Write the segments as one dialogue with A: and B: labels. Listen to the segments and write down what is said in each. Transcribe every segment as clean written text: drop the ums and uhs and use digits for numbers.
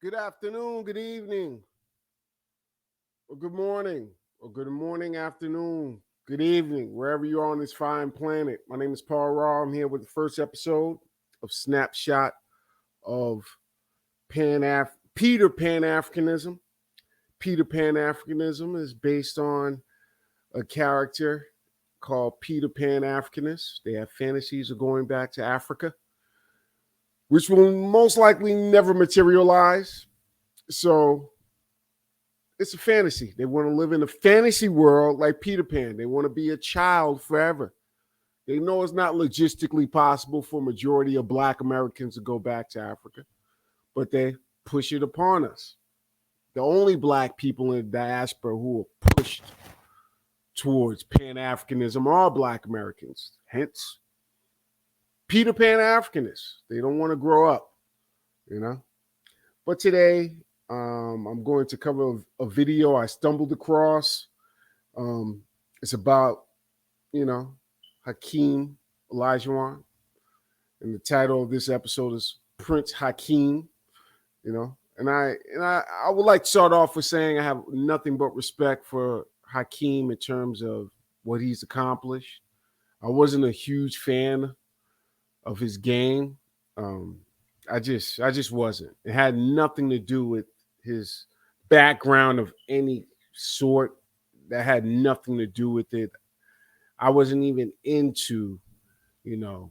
A: Good afternoon, good evening, or good morning, or good morning, afternoon, good evening, wherever you are on this fine planet. My name is Paul Raw. I'm here with the first episode of Snapshot of Peter Pan Africanism. Peter Pan Africanism is based on a character called Peter Pan Africanist. They have fantasies of going back to Africa, which will most likely never materialize. So it's a fantasy. They want to live in a fantasy world like Peter Pan. They want to be a child forever. They know it's not logistically possible for a majority of Black Americans to go back to Africa, but they push it upon us. The only Black people in the diaspora who are pushed towards Pan-Africanism are Black Americans. Hence, Peter Pan Africanists. They don't want to grow up, you know? But today, I'm going to cover a video I stumbled across. It's about, Hakeem Olajuwon. And the title of this episode is Prince Hakeem, And I would like to start off with saying I have nothing but respect for Hakeem in terms of what he's accomplished. I wasn't a huge fan of his game. I just wasn't. It had nothing to do with his background of any sort. That had nothing to do with it. I wasn't even into, the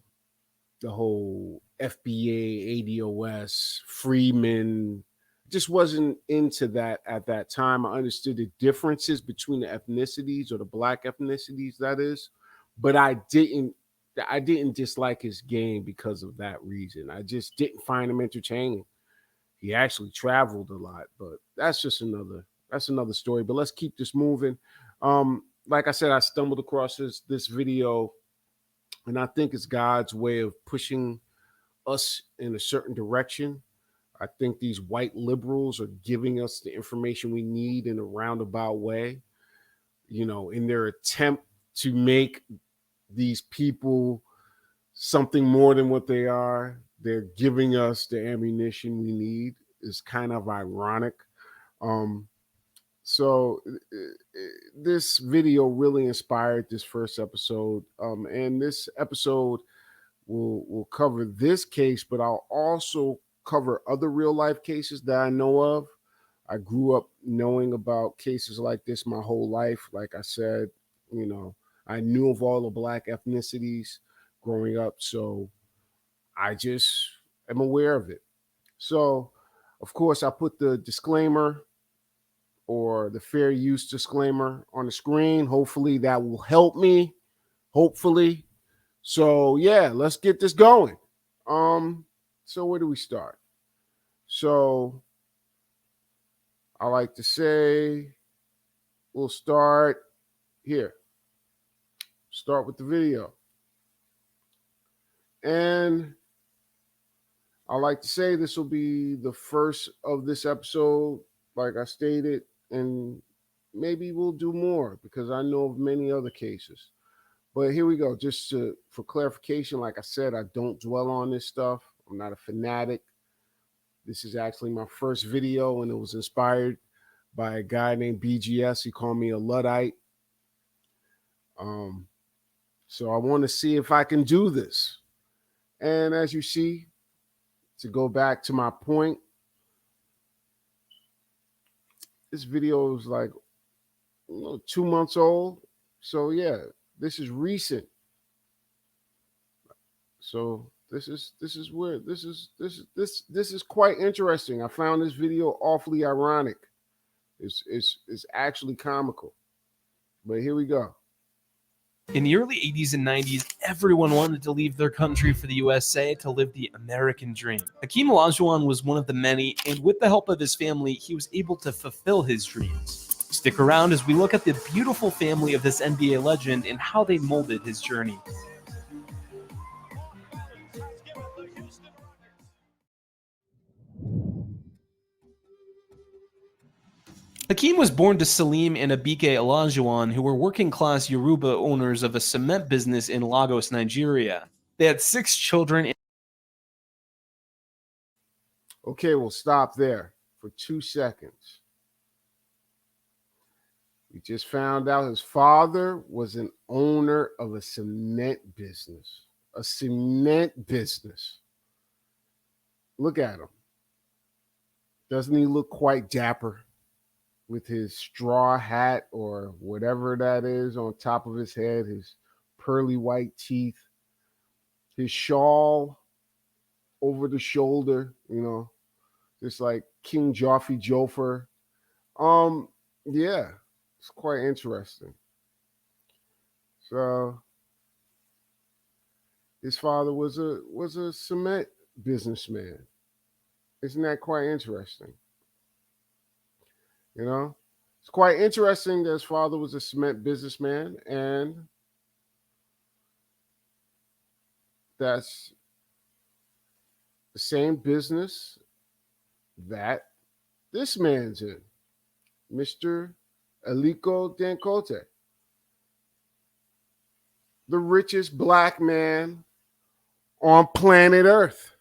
A: whole FBA, ADOS, freedman. Just wasn't into that at that time. I understood the differences between the ethnicities, or the Black ethnicities, that is, but I didn't dislike his game because of that reason. I just didn't find him entertaining. He actually traveled a lot, but that's another story. But let's keep this moving. Like I said, I stumbled across this video, and I think it's God's way of pushing us in a certain direction. I think these white liberals are giving us the information we need in a roundabout way, in their attempt to make these people something more than what they are. They're giving us the ammunition we need. It's kind of ironic. So this video really inspired this first episode. And this episode will cover this case, but I'll also cover other real life cases that I know of. I grew up knowing about cases like this my whole life. Like I said, I knew of all the Black ethnicities growing up, so I just am aware of it. So, of course, I put the disclaimer or the fair use disclaimer on the screen. Hopefully that will help me. Hopefully. So, yeah, let's get this going. So where do we start? So I like to say we'll start here. Start with the video. And I like to say this will be the first of this episode, like I stated, and maybe we'll do more because I know of many other cases. But here we go. Just for clarification, like I said, I don't dwell on this stuff. I'm not a fanatic. This is actually my first video, and it was inspired by a guy named BGS. He called me a Luddite. So I want to see if I can do this. And as you see, to go back to my point, this video is like 2 months old. So yeah, this is recent. So this is weird. This is quite interesting. I found this video awfully ironic. It's actually comical. But here we go.
B: In the early 80s and 90s, everyone wanted to leave their country for the USA to live the American dream. Hakeem Olajuwon was one of the many, and with the help of his family, he was able to fulfill his dreams. Stick around as we look at the beautiful family of this NBA legend and how they molded his journey. Hakeem was born to Salim and Abike Olajuwon, who were working-class Yoruba owners of a cement business in Lagos, Nigeria. They had 6 children.
A: Okay, we'll stop there. for 2 seconds. We just found out his father was an owner of a cement business. A cement business. Look at him. Doesn't he look quite dapper with his straw hat or whatever that is on top of his head, his pearly white teeth, his shawl over the shoulder, just like King Joffrey Joffre. Yeah, it's quite interesting. So his father was a cement businessman. Isn't that quite interesting? It's quite interesting that his father was a cement businessman, and that's the same business that this man's in, Mr. Aliko Dangote, the richest black man on planet Earth.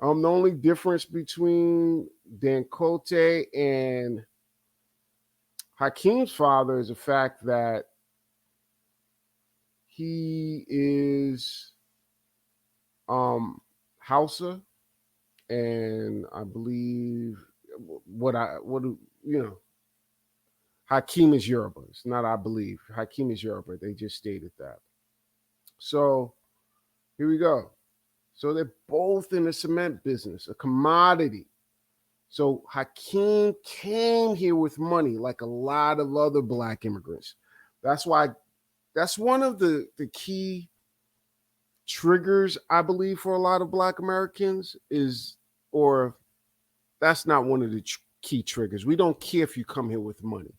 A: The only difference between Dangote and Hakeem's father is the fact that he is Hausa, and I believe Hakeem is Yoruba. It's not I believe. Hakeem is Yoruba. They just stated that. So here we go. So they're both in the cement business, a commodity. So Hakeem came here with money like a lot of other black immigrants. That's one of the key triggers, I believe, for a lot of black Americans or that's not one of the key triggers. We don't care if you come here with money.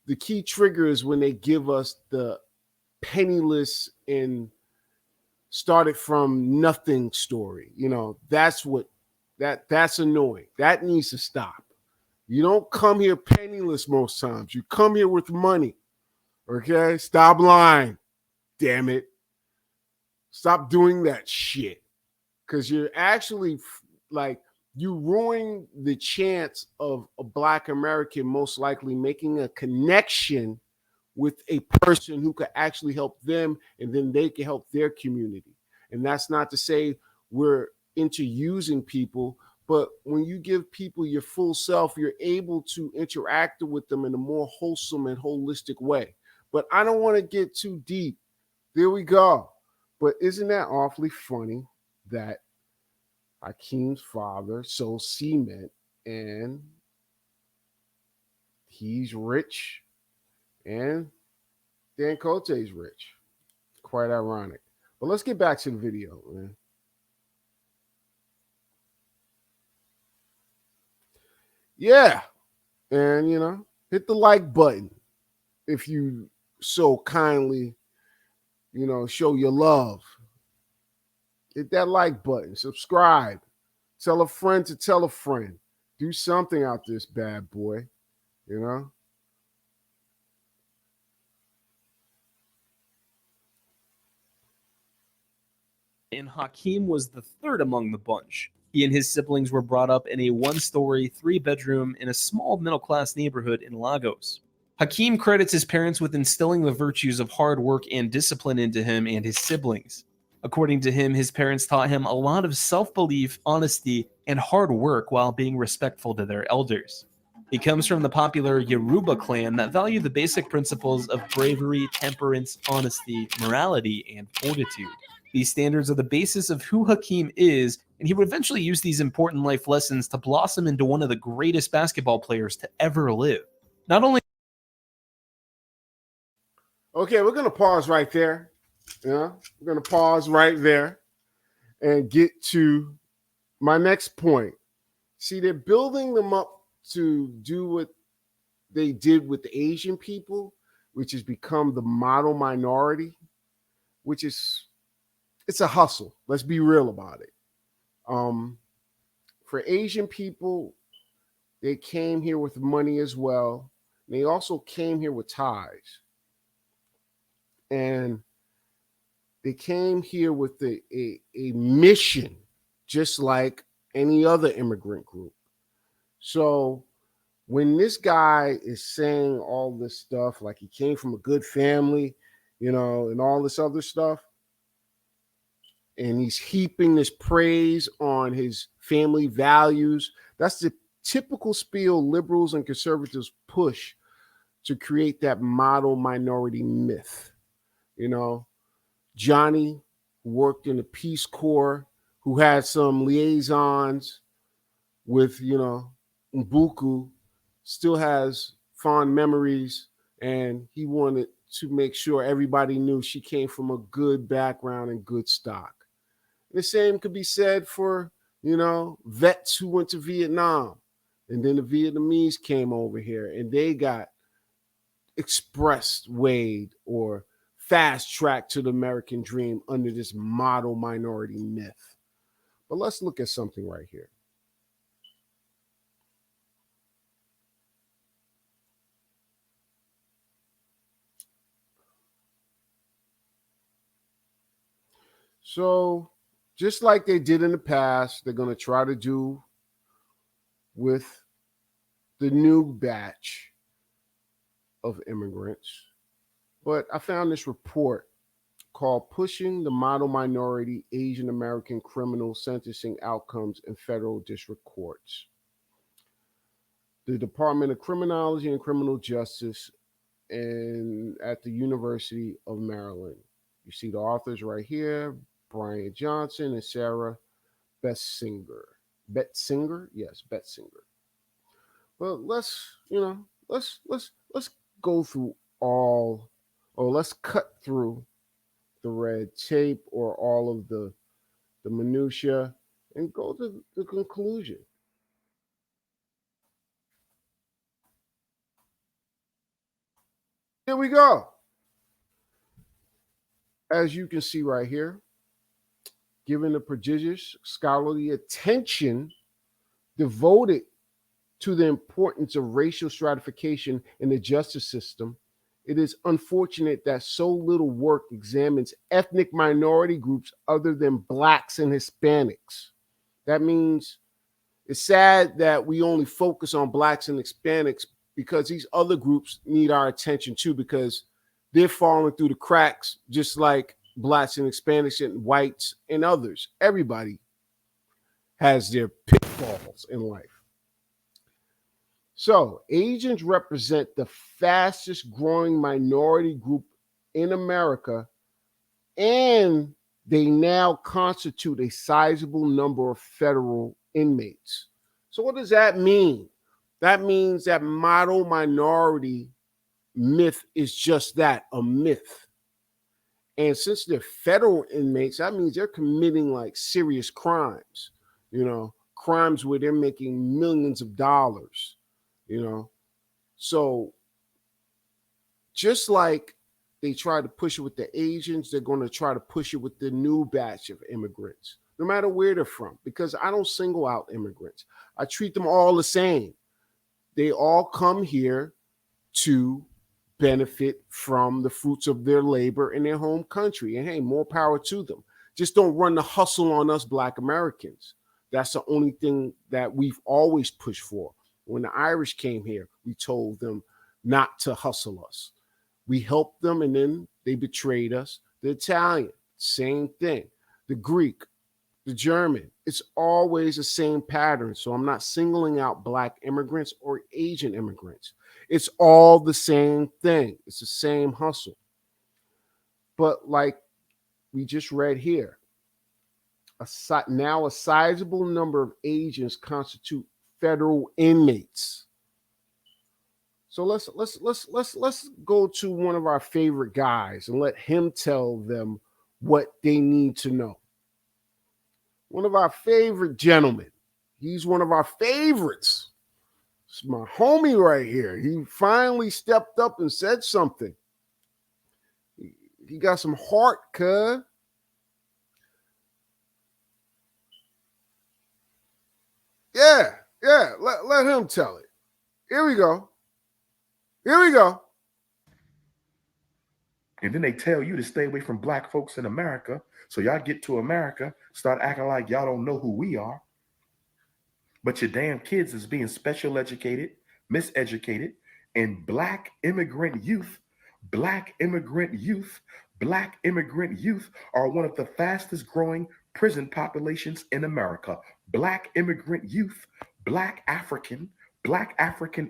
A: The key trigger is when they give us the penniless and started from nothing story. That's annoying. That needs to stop. You don't come here penniless most times. You come here with money. Okay? Stop lying. Damn it. Stop doing that shit. Because you're actually you ruin the chance of a black American most likely making a connection with a person who could actually help them, and then they can help their community. And that's not to say we're into using people, but when you give people your full self, you're able to interact with them in a more wholesome and holistic way. But I don't want to get too deep. There we go. But isn't that awfully funny that Hakeem's father sold cement and he's rich and Dangote's rich? Quite ironic. But let's get back to the video, man. Yeah. And, hit the like button if you so kindly, show your love. Hit that like button. Subscribe. Tell a friend to tell a friend. Do something out this bad boy,
B: And Hakeem was the third among the bunch. He and his siblings were brought up in a one-story, 3-bedroom in a small middle-class neighborhood in Lagos. Hakeem credits his parents with instilling the virtues of hard work and discipline into him and his siblings. According to him, his parents taught him a lot of self-belief, honesty, and hard work while being respectful to their elders. He comes from the popular Yoruba clan that value the basic principles of bravery, temperance, honesty, morality, and fortitude. These standards are the basis of who Hakeem is, and he would eventually use these important life lessons to blossom into one of the greatest basketball players to ever live. Not only...
A: Okay, we're going to pause right there. We're going to pause right there and get to my next point. See, they're building them up to do what they did with the Asian people, which has become the model minority, which is... it's a hustle. Let's be real about it. For Asian people, they came here with money as well. They also came here with ties. And they came here with a mission, just like any other immigrant group. So when this guy is saying all this stuff, like he came from a good family, you know, and all this other stuff, and he's heaping this praise on his family values, that's the typical spiel liberals and conservatives push to create that model minority myth. You know, Johnny worked in the Peace Corps, who had some liaisons with, you know, Mbuku, still has fond memories, and he wanted to make sure everybody knew she came from a good background and good stock. And the same could be said for, you know, vets who went to Vietnam, and then the Vietnamese came over here and they got expresswayed or fast tracked to the American dream under this model minority myth. But let's look at something right here. So, just like they did in the past, they're going to try to do with the new batch of immigrants. But I found this report called Pushing the Model Minority Asian American Criminal Sentencing Outcomes in Federal District Courts. The Department of Criminology and Criminal Justice at the University of Maryland. You see the authors right here, Brian Johnson and Sarah Betzinger. Betzinger? Yes, Betzinger. Well, let's go through let's cut through the red tape or all of the minutia and go to the conclusion. Here we go. As you can see right here, given the prodigious scholarly attention devoted to the importance of racial stratification in the justice system, it is unfortunate that so little work examines ethnic minority groups other than Blacks and Hispanics. That means it's sad that we only focus on Blacks and Hispanics because these other groups need our attention too, because they're falling through the cracks just like Blacks and Hispanics and whites and others. Everybody has their pitfalls in life. So, Asians represent the fastest growing minority group in America, and they now constitute a sizable number of federal inmates. So, what does that mean? That means that model minority myth is just that, a myth. And since they're federal inmates, that means they're committing like serious crimes, you know, crimes where they're making millions of dollars. You know, so just like they try to push it with the Asians, they're going to try to push it with the new batch of immigrants, no matter where they're from, because I don't single out immigrants. I treat them all the same. They all come here to benefit from the fruits of their labor in their home country. And hey, more power to them. Just don't run the hustle on us Black Americans. That's the only thing that we've always pushed for. When the Irish came here, we told them not to hustle us. We helped them and then they betrayed us. The Italian, same thing. The Greek, the German, it's always the same pattern. So I'm not singling out Black immigrants or Asian immigrants. It's all the same thing. It's the same hustle. But like we just read here, now a sizable number of Asians constitute federal inmates. So let's go to one of our favorite guys and let him tell them what they need to know. One of our favorite gentlemen. He's one of our favorites. It's my homie right here. He finally stepped up and said something. He got some heart, cuz. Yeah. Let him tell it. Here we go.
C: And then they tell you to stay away from Black folks in America. So y'all get to America, start acting like y'all don't know who we are. But your damn kids is being special educated, miseducated, and black immigrant youth are one of the fastest growing prison populations in America. Black immigrant youth, black African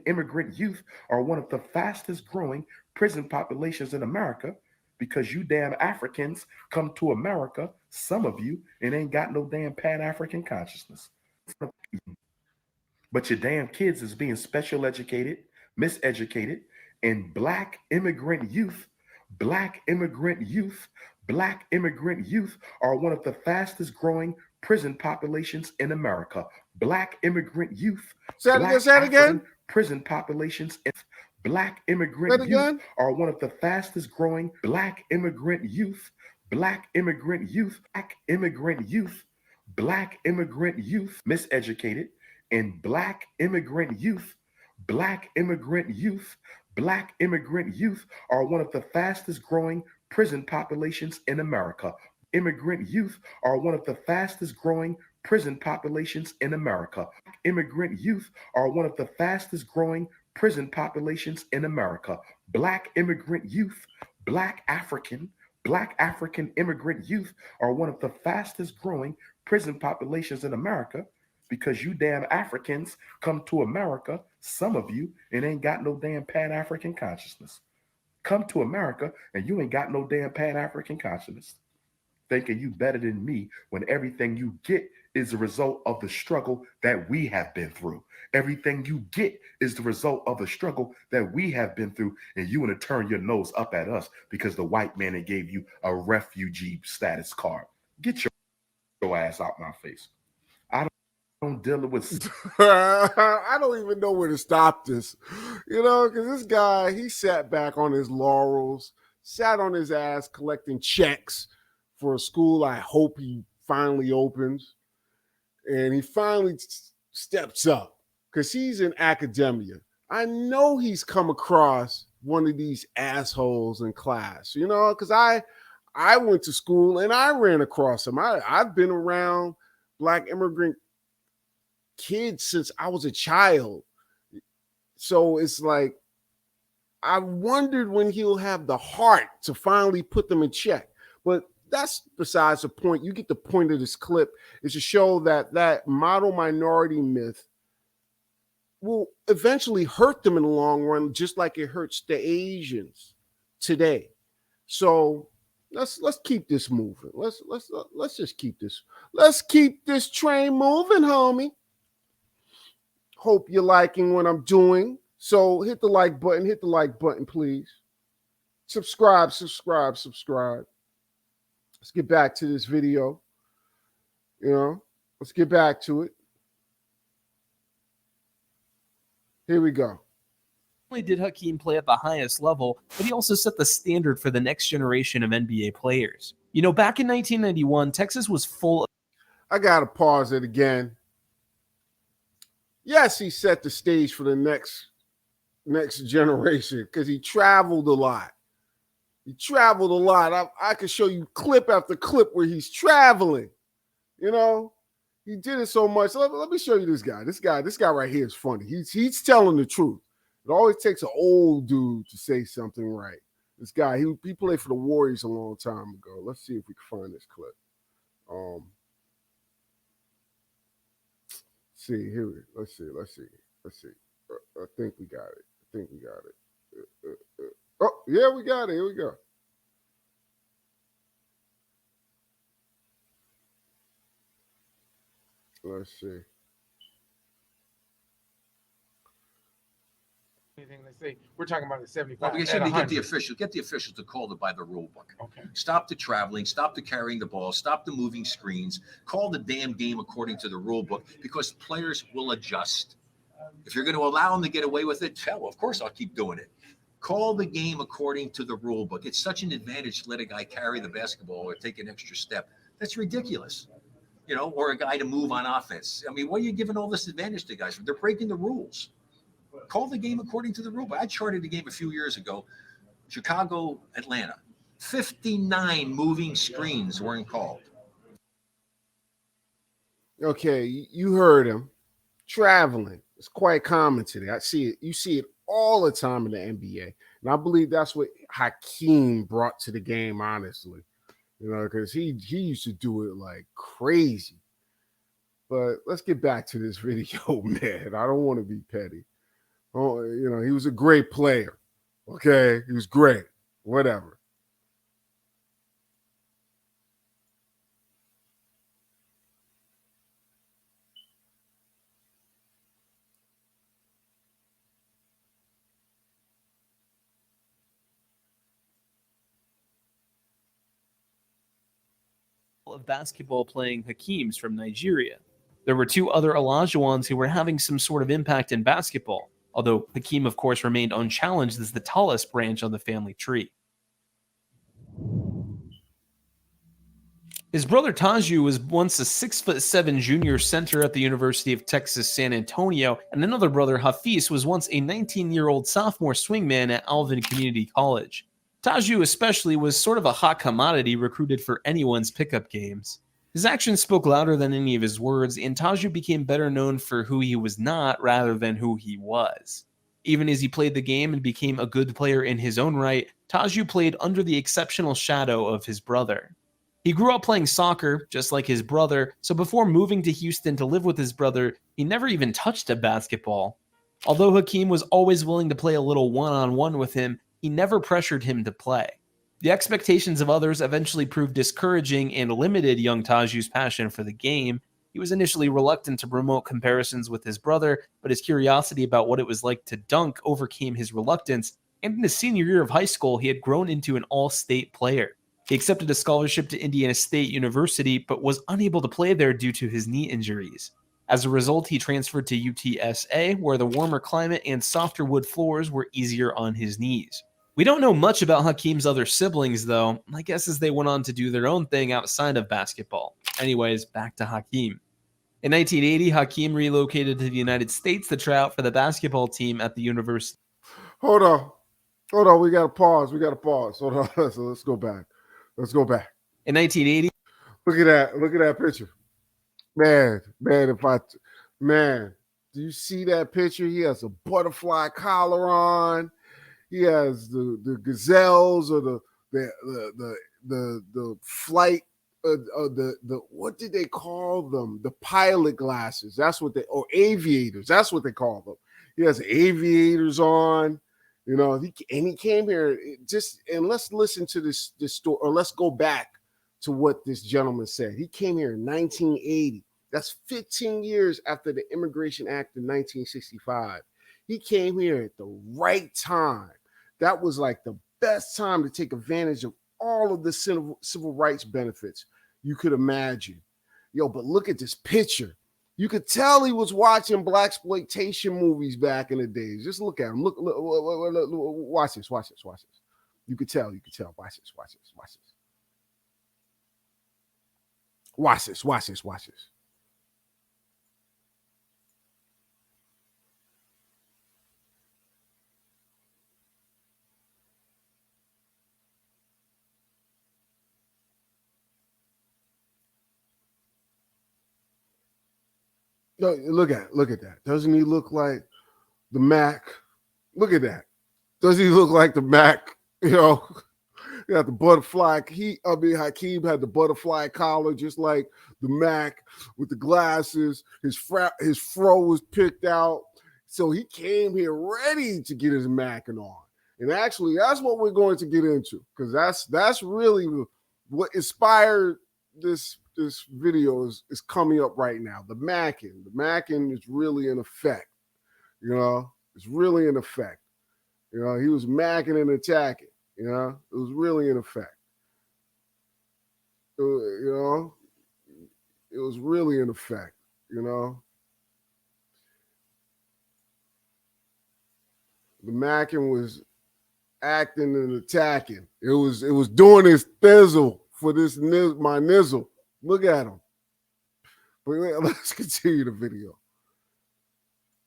C: immigrant youth are one of the fastest growing prison populations in America because you damn Africans come to America, some of you, and ain't got no damn Pan-African consciousness. But your damn kids is being special educated, miseducated, and black immigrant youth are one of the fastest growing prison populations in America. Black immigrant youth,
A: Say it again.
C: Prison populations in black immigrant youth are one of the fastest growing black immigrant youth, miseducated, and black immigrant youth are one of the fastest growing prison populations in America. Immigrant youth are one of the fastest growing prison populations in America. Immigrant youth are one of the fastest growing prison populations in America. Black immigrant youth, black African immigrant youth are one of the fastest growing prison populations in America because you damn Africans come to America, some of you, and ain't got no damn Pan-African consciousness. Come to America and you ain't got no damn Pan-African consciousness. Thinking you better than me when everything you get is the result of the struggle that we have been through. Everything you get is the result of the struggle that we have been through, and you want to turn your nose up at us because the white man that gave you a refugee status card. Get your ass out my face. I don't deal with
A: I don't even know where to stop this, because this guy, he sat back on his laurels, sat on his ass collecting checks for a school I hope he finally opens, and he finally steps up because he's in academia. I know he's come across one of these assholes in class, because I went to school and I ran across him. I've been around black immigrant kids since I was a child. So it's like, I wondered when he'll have the heart to finally put them in check. But that's besides the point. You get the point of this clip is to show that model minority myth will eventually hurt them in the long run, just like it hurts the Asians today. So let's keep this moving. Let's just keep this train moving, homie. Hope you're liking what I'm doing. So hit the like button, please. Subscribe. Let's get back to this video. Let's get back to it. Here we go.
B: Not only did Hakeem play at the highest level, but he also set the standard for the next generation of NBA players. Back in 1991, Texas was full of...
A: I got to pause it again. Yes, he set the stage for the next generation because he traveled a lot. I could show you clip after clip where he's traveling. He did it so much. Let me show you this guy. This guy right here is funny. He's telling the truth. It always takes an old dude to say something right. This guy, he played for the Warriors a long time ago. Let's see if we can find this clip. Let's see. I think we got it. Oh, yeah, we got it. Here we go. Let's see.
D: Anything they say, we're talking about the 75.
E: Well, because you get the officials to call it by the rule book.
D: Okay.
E: Stop the traveling, stop the carrying the ball, stop the moving screens, call the damn game according to the rule book because players will adjust. If you're going to allow them to get away with it, hell, of course I'll keep doing it. Call the game according to the rule book. It's such an advantage to let a guy carry the basketball or take an extra step. That's ridiculous. Or a guy to move on offense. I mean, what are you giving all this advantage to guys? They're breaking the rules. Call the game according to the rule. But I charted a game a few years ago, Chicago, Atlanta. 59 moving screens weren't called.
A: Okay, you heard him. traveling. It's quite common today. I see it. You see it all the time in the NBA. And I believe that's what Hakeem brought to the game, honestly. Because he used to do it like crazy. But let's get back to this video, man. I don't want to be petty. Oh, he was a great player. Okay, he was great. Whatever.
B: Of basketball playing Hakeems from Nigeria. There were two other Olajuwons who were having some sort of impact in basketball, although Hakeem, of course, remained unchallenged as the tallest branch on the family tree. His brother Taju was once a 6'7" junior center at the University of Texas San Antonio, and another brother, Hafiz, was once a 19-year-old sophomore swingman at Alvin Community College. Taju especially was sort of a hot commodity recruited for anyone's pickup games. His actions spoke louder than any of his words, and Taju became better known for who he was not rather than who he was. Even as he played the game and became a good player in his own right, Taju played under the exceptional shadow of his brother. He grew up playing soccer, just like his brother, so before moving to Houston to live with his brother, he never even touched a basketball. Although Hakeem was always willing to play a little one-on-one with him, he never pressured him to play. The expectations of others eventually proved discouraging and limited young Taju's passion for the game. He was initially reluctant to promote comparisons with his brother, but his curiosity about what it was like to dunk overcame his reluctance, and in his senior year of high school, he had grown into an all-state player. He accepted a scholarship to Indiana State University, but was unable to play there due to his knee injuries. As a result, he transferred to UTSA, where the warmer climate and softer wood floors were easier on his knees. We don't know much about Hakeem's other siblings, though. My guess is they went on to do their own thing outside of basketball. Anyways, back to Hakeem. In 1980, Hakeem relocated to the United States to try out for the basketball team at the university.
A: Hold on. We got to pause. Hold on. So let's go back.
B: In 1980,
A: look at that picture. Man, do you see that picture? He has a butterfly collar on. He has the gazelles or the flight the what did they call them? The pilot glasses. That's what or aviators. That's what they call them. He has aviators on. He came here and let's listen to this story, or let's go back to what this gentleman said. He came here in 1980. That's 15 years after the Immigration Act in 1965. He came here at the right time. That was like the best time to take advantage of all of the civil rights benefits you could imagine. But look at this picture. You could tell he was watching blaxploitation movies back in the days. Just look at him. Look, watch this. You could tell. Watch this. No, look at that. Doesn't he look like the Mac? Look at that. Doesn't he look like the Mac? He had the butterfly. Hakeem had the butterfly collar, just like the Mac, with the glasses. His fro was picked out, so he came here ready to get his Macking on. And actually, that's what we're going to get into, because that's really what inspired this video is coming up right now. The Macking is really in effect. It's really in effect. He was Macking and attacking. It was really in effect. It was really in effect. The Macking was acting and attacking. It was doing his thizzle for my nizzle. Look at him. But let's continue the video.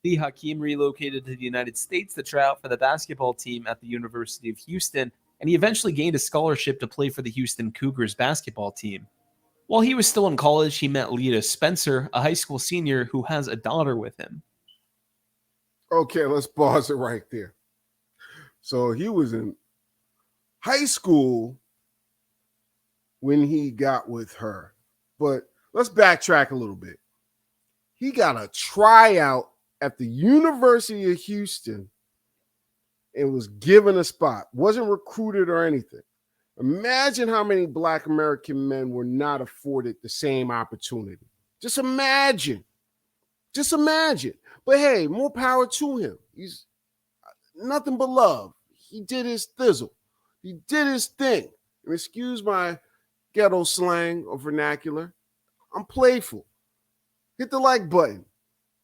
B: Hakeem relocated to the United States to try out for the basketball team at the University of Houston, and he eventually gained a scholarship to play for the Houston Cougars basketball team. While he was still in college, he met Lita Spencer, a high school senior who has a daughter with him.
A: Okay, let's pause it right there. So he was in high school when he got with her. But let's backtrack a little bit. He got a tryout at the University of Houston and was given a spot. Wasn't recruited or anything. Imagine how many Black American men were not afforded the same opportunity. Just imagine. Just imagine. But hey, more power to him. He's nothing but love. He did his thizzle. He did his thing. And excuse my ghetto slang or vernacular. I'm playful. Hit the like button,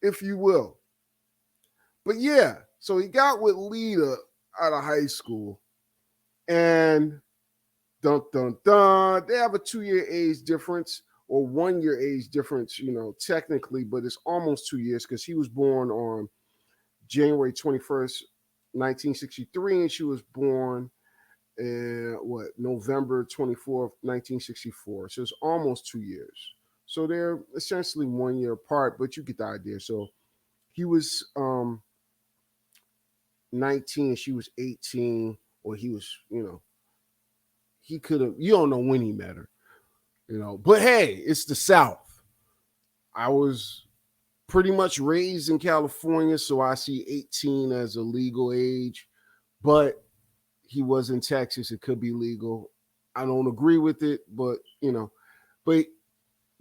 A: if you will. But yeah, so he got with Lita out of high school. And dun, dun, dun, they have a 2-year age difference or 1-year age difference, technically, but it's almost 2 years because he was born on January 21st, 1963, and she was born November 24th, 1964. So it's almost 2 years. So they're essentially 1 year apart, but you get the idea. So he was 19, she was 18, or he was, he could have, you don't know when he met her, but hey, it's the South. I was pretty much raised in California, so I see 18 as a legal age, but he was in Texas. It could be legal. I don't agree with it, but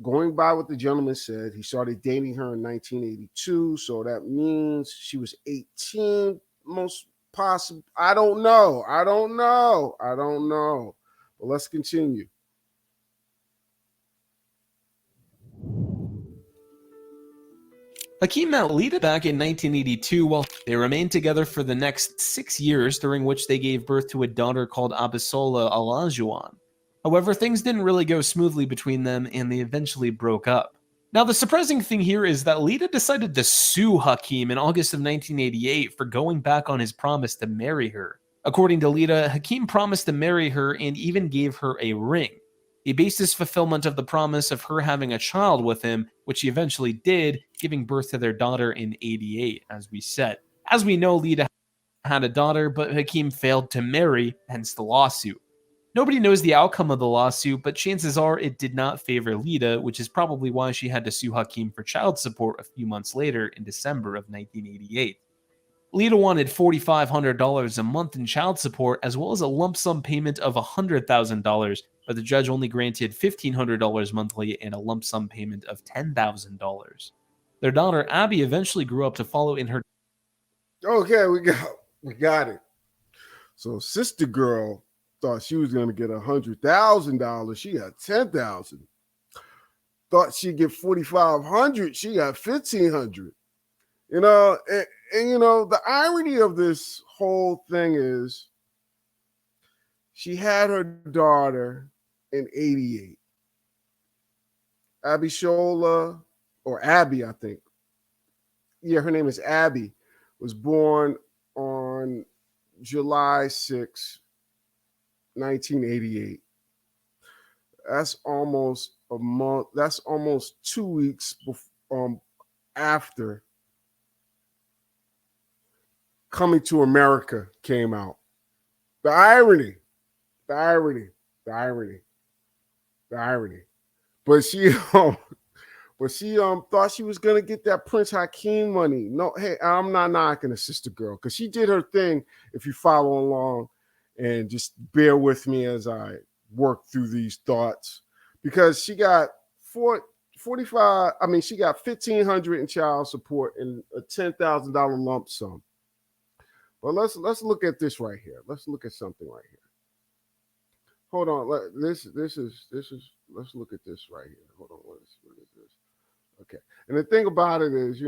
A: going by what the gentleman said, he started dating her in 1982. So that means she was 18, most possible. I don't know. But let's continue.
B: Hakeem met Lita back in 1982 while they remained together for the next 6 years, during which they gave birth to a daughter called Abisola Olajuwon. However, things didn't really go smoothly between them and they eventually broke up. Now, the surprising thing here is that Lita decided to sue Hakeem in August of 1988 for going back on his promise to marry her. According to Lita, Hakeem promised to marry her and even gave her a ring. He based his fulfillment of the promise of her having a child with him, which he eventually did, giving birth to their daughter in 88, as we said. As we know, Lita had a daughter, but Hakeem failed to marry, hence the lawsuit. Nobody knows the outcome of the lawsuit, but chances are it did not favor Lita, which is probably why she had to sue Hakeem for child support a few months later in December of 1988. Lita wanted $4,500 a month in child support, as well as a lump sum payment of $100,000, but the judge only granted $1,500 monthly and a lump sum payment of $10,000. Their daughter, Abby, eventually grew up to follow in her...
A: Okay, we got it. So sister girl thought she was going to get $100,000. She got $10,000. Thought she'd get $4,500. She got $1,500. And the irony of this whole thing is she had her daughter in 88. Abishola, or Abby, I think. Yeah, her name is Abby, was born on July 6, 1988. That's almost a month. That's almost 2 weeks after Coming to America came out. The irony. But she thought she was gonna get that Prince Hakeem money. No, hey, I'm not knocking a sister girl because she did her thing. If you follow along and just bear with me as I work through these thoughts, because she got $45. I mean, she got $1,500 in child support and a $10,000 lump sum. But let's look at this right here. Let's look at something right here. Hold on. Let's look at this right here. Hold on. What is this? Okay. And the thing about it is,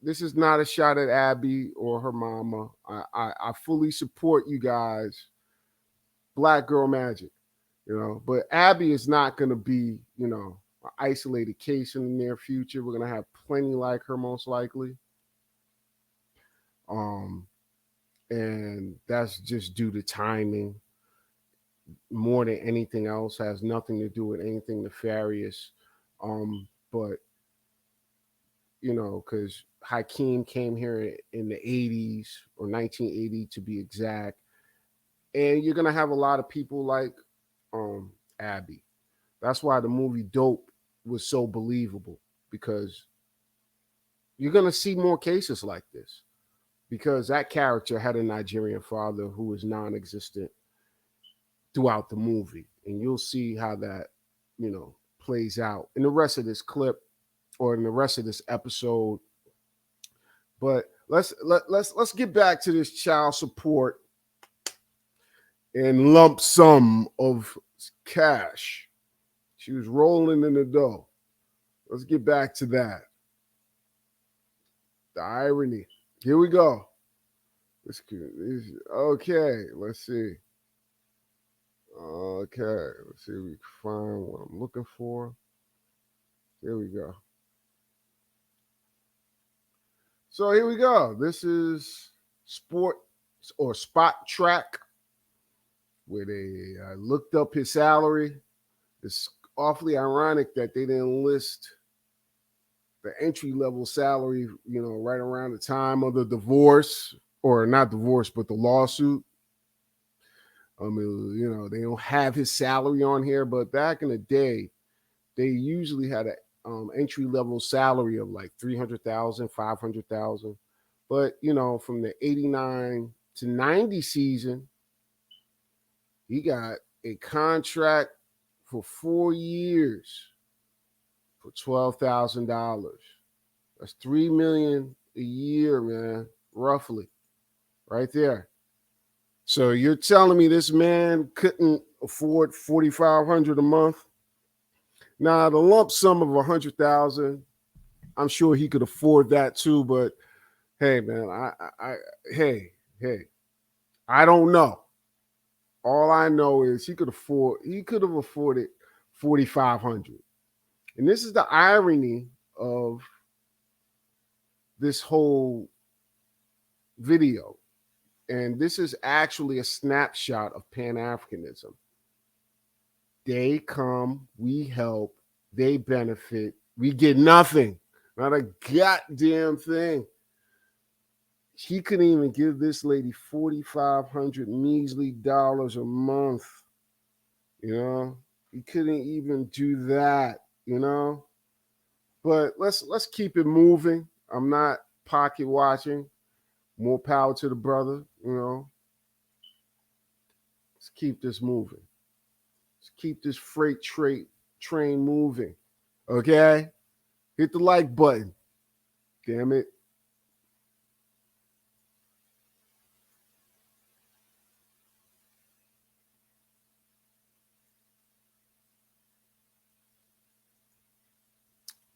A: this is not a shot at Abby or her mama. I fully support you guys. Black girl magic, But Abby is not going to be, an isolated case in the near future. We're going to have plenty like her, most likely. And that's just due to timing. more than anything else, has nothing to do with anything nefarious. But you know, because Hakeem came here in the 80s or 1980 to be exact. And you're gonna have a lot of people like Abby. That's why the movie Dope was so believable, because you're gonna see more cases like this, because that character had a Nigerian father who was non-existent throughout the movie, and you'll see how that, you know, plays out in the rest of this clip or in the rest of this episode. But let's get back to this child support and lump sum of cash. She was rolling in the dough. Let's get back to that. The irony. Here we go. Okay, let's see. Okay, let's see if we can find what I'm looking for. Here we go. So here we go. This is Spot Track, where they looked up his salary. It's awfully ironic that they didn't list the entry-level salary, you know, right around the time of the divorce, or not divorce, but the lawsuit. I mean, you know, they don't have his salary on here, but back in the day, they usually had an entry-level salary of like $300,000, $500,000. But, you know, from the 89 to 90 season, he got a contract for 4 years for $12,000. That's $3 million a year, man, roughly, right there. So you're telling me this man couldn't afford $4,500 a month? Now, the lump sum of $100,000, I'm sure he could afford that too. But hey, man, I don't know. All I know is he could have afforded $4,500. And this is the irony of this whole video. And this is actually a snapshot of Pan Africanism. They come, we help, they benefit, we get nothing, not a goddamn thing. He couldn't even give this lady $4,500 measly dollars a month. You know, he couldn't even do that. You know, but let's keep it moving. I'm not pocket watching. More power to the brother, you know. Let's keep this moving. Let's keep this freight train moving. Okay? Hit the like button. Damn it.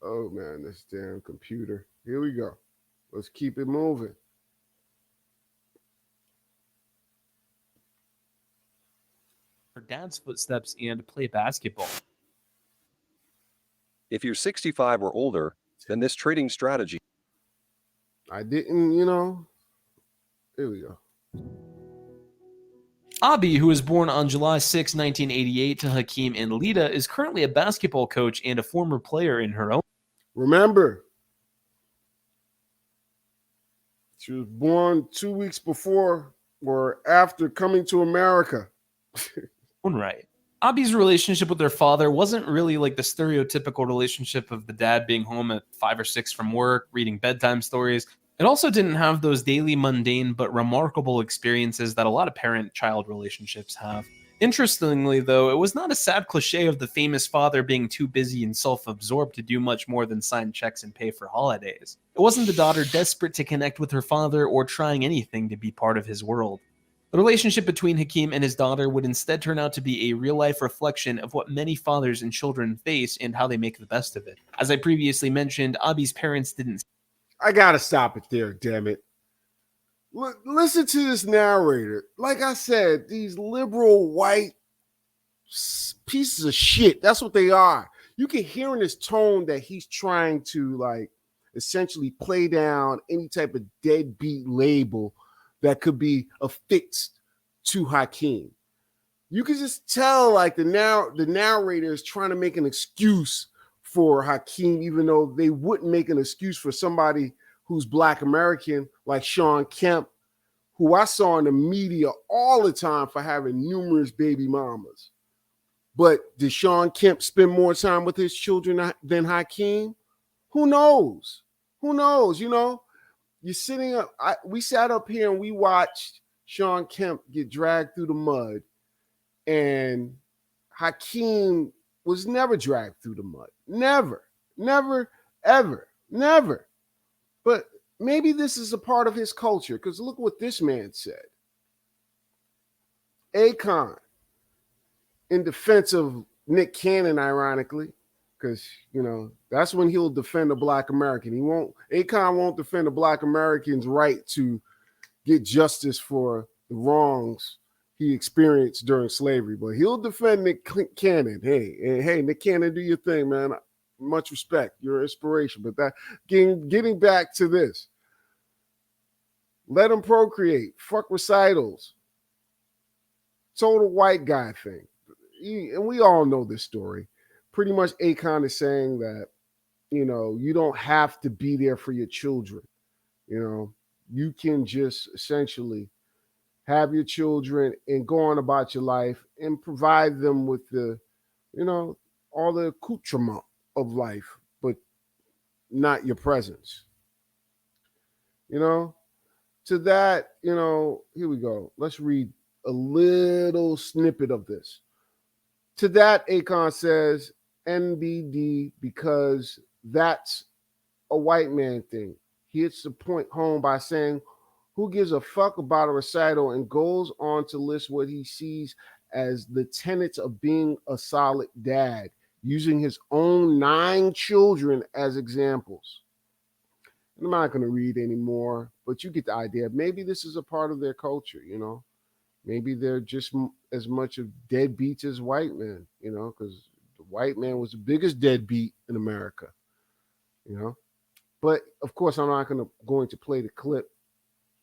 A: Oh, man, this damn computer. Here we go. Let's keep it moving.
B: Her dad's footsteps and play basketball.
F: If you're 65 or older, then this trading strategy.
A: I didn't, you know. Here we go.
B: Abi, who was born on July 6, 1988 to Hakeem and Lita, is currently a basketball coach and a former player in her own.
A: Remember, she was born 2 weeks before or after coming to America.
B: Right. Abi's relationship with her father wasn't really like the stereotypical relationship of the dad being home at 5 or 6 from work, reading bedtime stories. It also didn't have those daily mundane but remarkable experiences that a lot of parent-child relationships have. Interestingly, though, it was not a sad cliche of the famous father being too busy and self-absorbed to do much more than sign checks and pay for holidays. It wasn't the daughter desperate to connect with her father or trying anything to be part of his world. The relationship between Hakeem and his daughter would instead turn out to be a real-life reflection of what many fathers and children face and how they make the best of it. As I previously mentioned, Abi's parents didn't...
A: I gotta stop it there, damn it. Listen to this narrator. Like I said, these liberal white pieces of shit, that's what they are. You can hear in his tone that he's trying to, like, essentially play down any type of deadbeat label that could be affixed to Hakeem. You can just tell like the narrator is trying to make an excuse for Hakeem, even though they wouldn't make an excuse for somebody who's Black American like Sean Kemp, who I saw in the media all the time for having numerous baby mamas. But did Sean Kemp spend more time with his children than Hakeem? Who knows? Who knows? You know, you're sitting up. We sat up here and we watched Sean Kemp get dragged through the mud, and Hakeem was never dragged through the mud. Never, ever, never. But maybe this is a part of his culture, because look what this man said. Akon, in defense of Nick Cannon, ironically, because, you know, that's when he'll defend a Black American. Akon won't defend a Black American's right to get justice for the wrongs he experienced during slavery, but he'll defend Nick Cannon. Hey, Nick Cannon, do your thing, man. Much respect. You're an inspiration. But that getting back to this, let him procreate. Fuck recitals. Total white guy thing. And we all know this story. Pretty much Akon is saying that, you know, you don't have to be there for your children. You know, you can just essentially have your children and go on about your life and provide them with the, you know, all the accoutrement of life, but not your presence. You know, to that, you know, here we go. Let's read a little snippet of this. To that, Akon says, NBD, because that's a white man thing. He hits the point home by saying, who gives a fuck about a recital, and goes on to list what he sees as the tenets of being a solid dad, using his own 9 children as examples. I'm not going to read anymore, but you get the idea. Maybe this is a part of their culture, you know. Maybe they're just as much of deadbeats as white men, you know, because the white man was the biggest deadbeat in America, you know. But, of course, I'm not going to play the clip.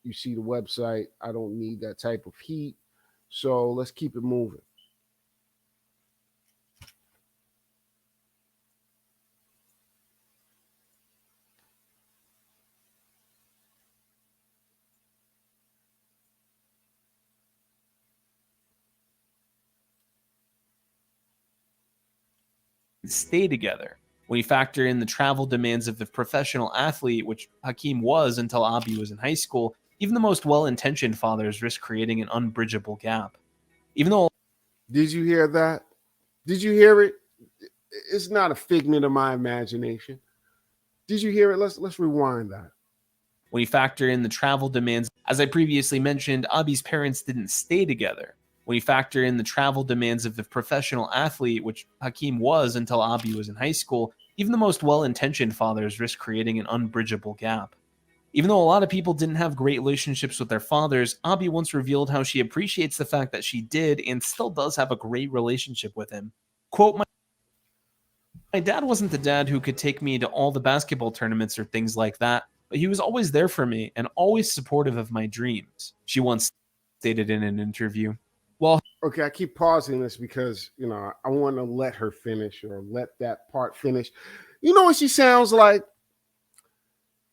A: You see the website. I don't need that type of heat. So let's keep it moving.
B: Stay together. When you factor in the travel demands of the professional athlete, which Hakeem was until Abi was in high school, even the most well-intentioned fathers risk creating an unbridgeable gap. Even though...
A: Did you hear that? Did you hear it? It's not a figment of my imagination. Did you hear it? Let's rewind that.
B: When you factor in the travel demands, as I previously mentioned, Abi's parents didn't stay together. When you factor in the travel demands of the professional athlete, which Hakeem was until Abi was in high school, even the most well-intentioned fathers risk creating an unbridgeable gap. Even though a lot of people didn't have great relationships with their fathers, Abi once revealed how she appreciates the fact that she did and still does have a great relationship with him. Quote, my dad wasn't the dad who could take me to all the basketball tournaments or things like that, but he was always there for me and always supportive of my dreams, she once stated in an interview. Well,
A: okay, I keep pausing this because, you know, I want to let her finish, or let that part finish. You know what she sounds like?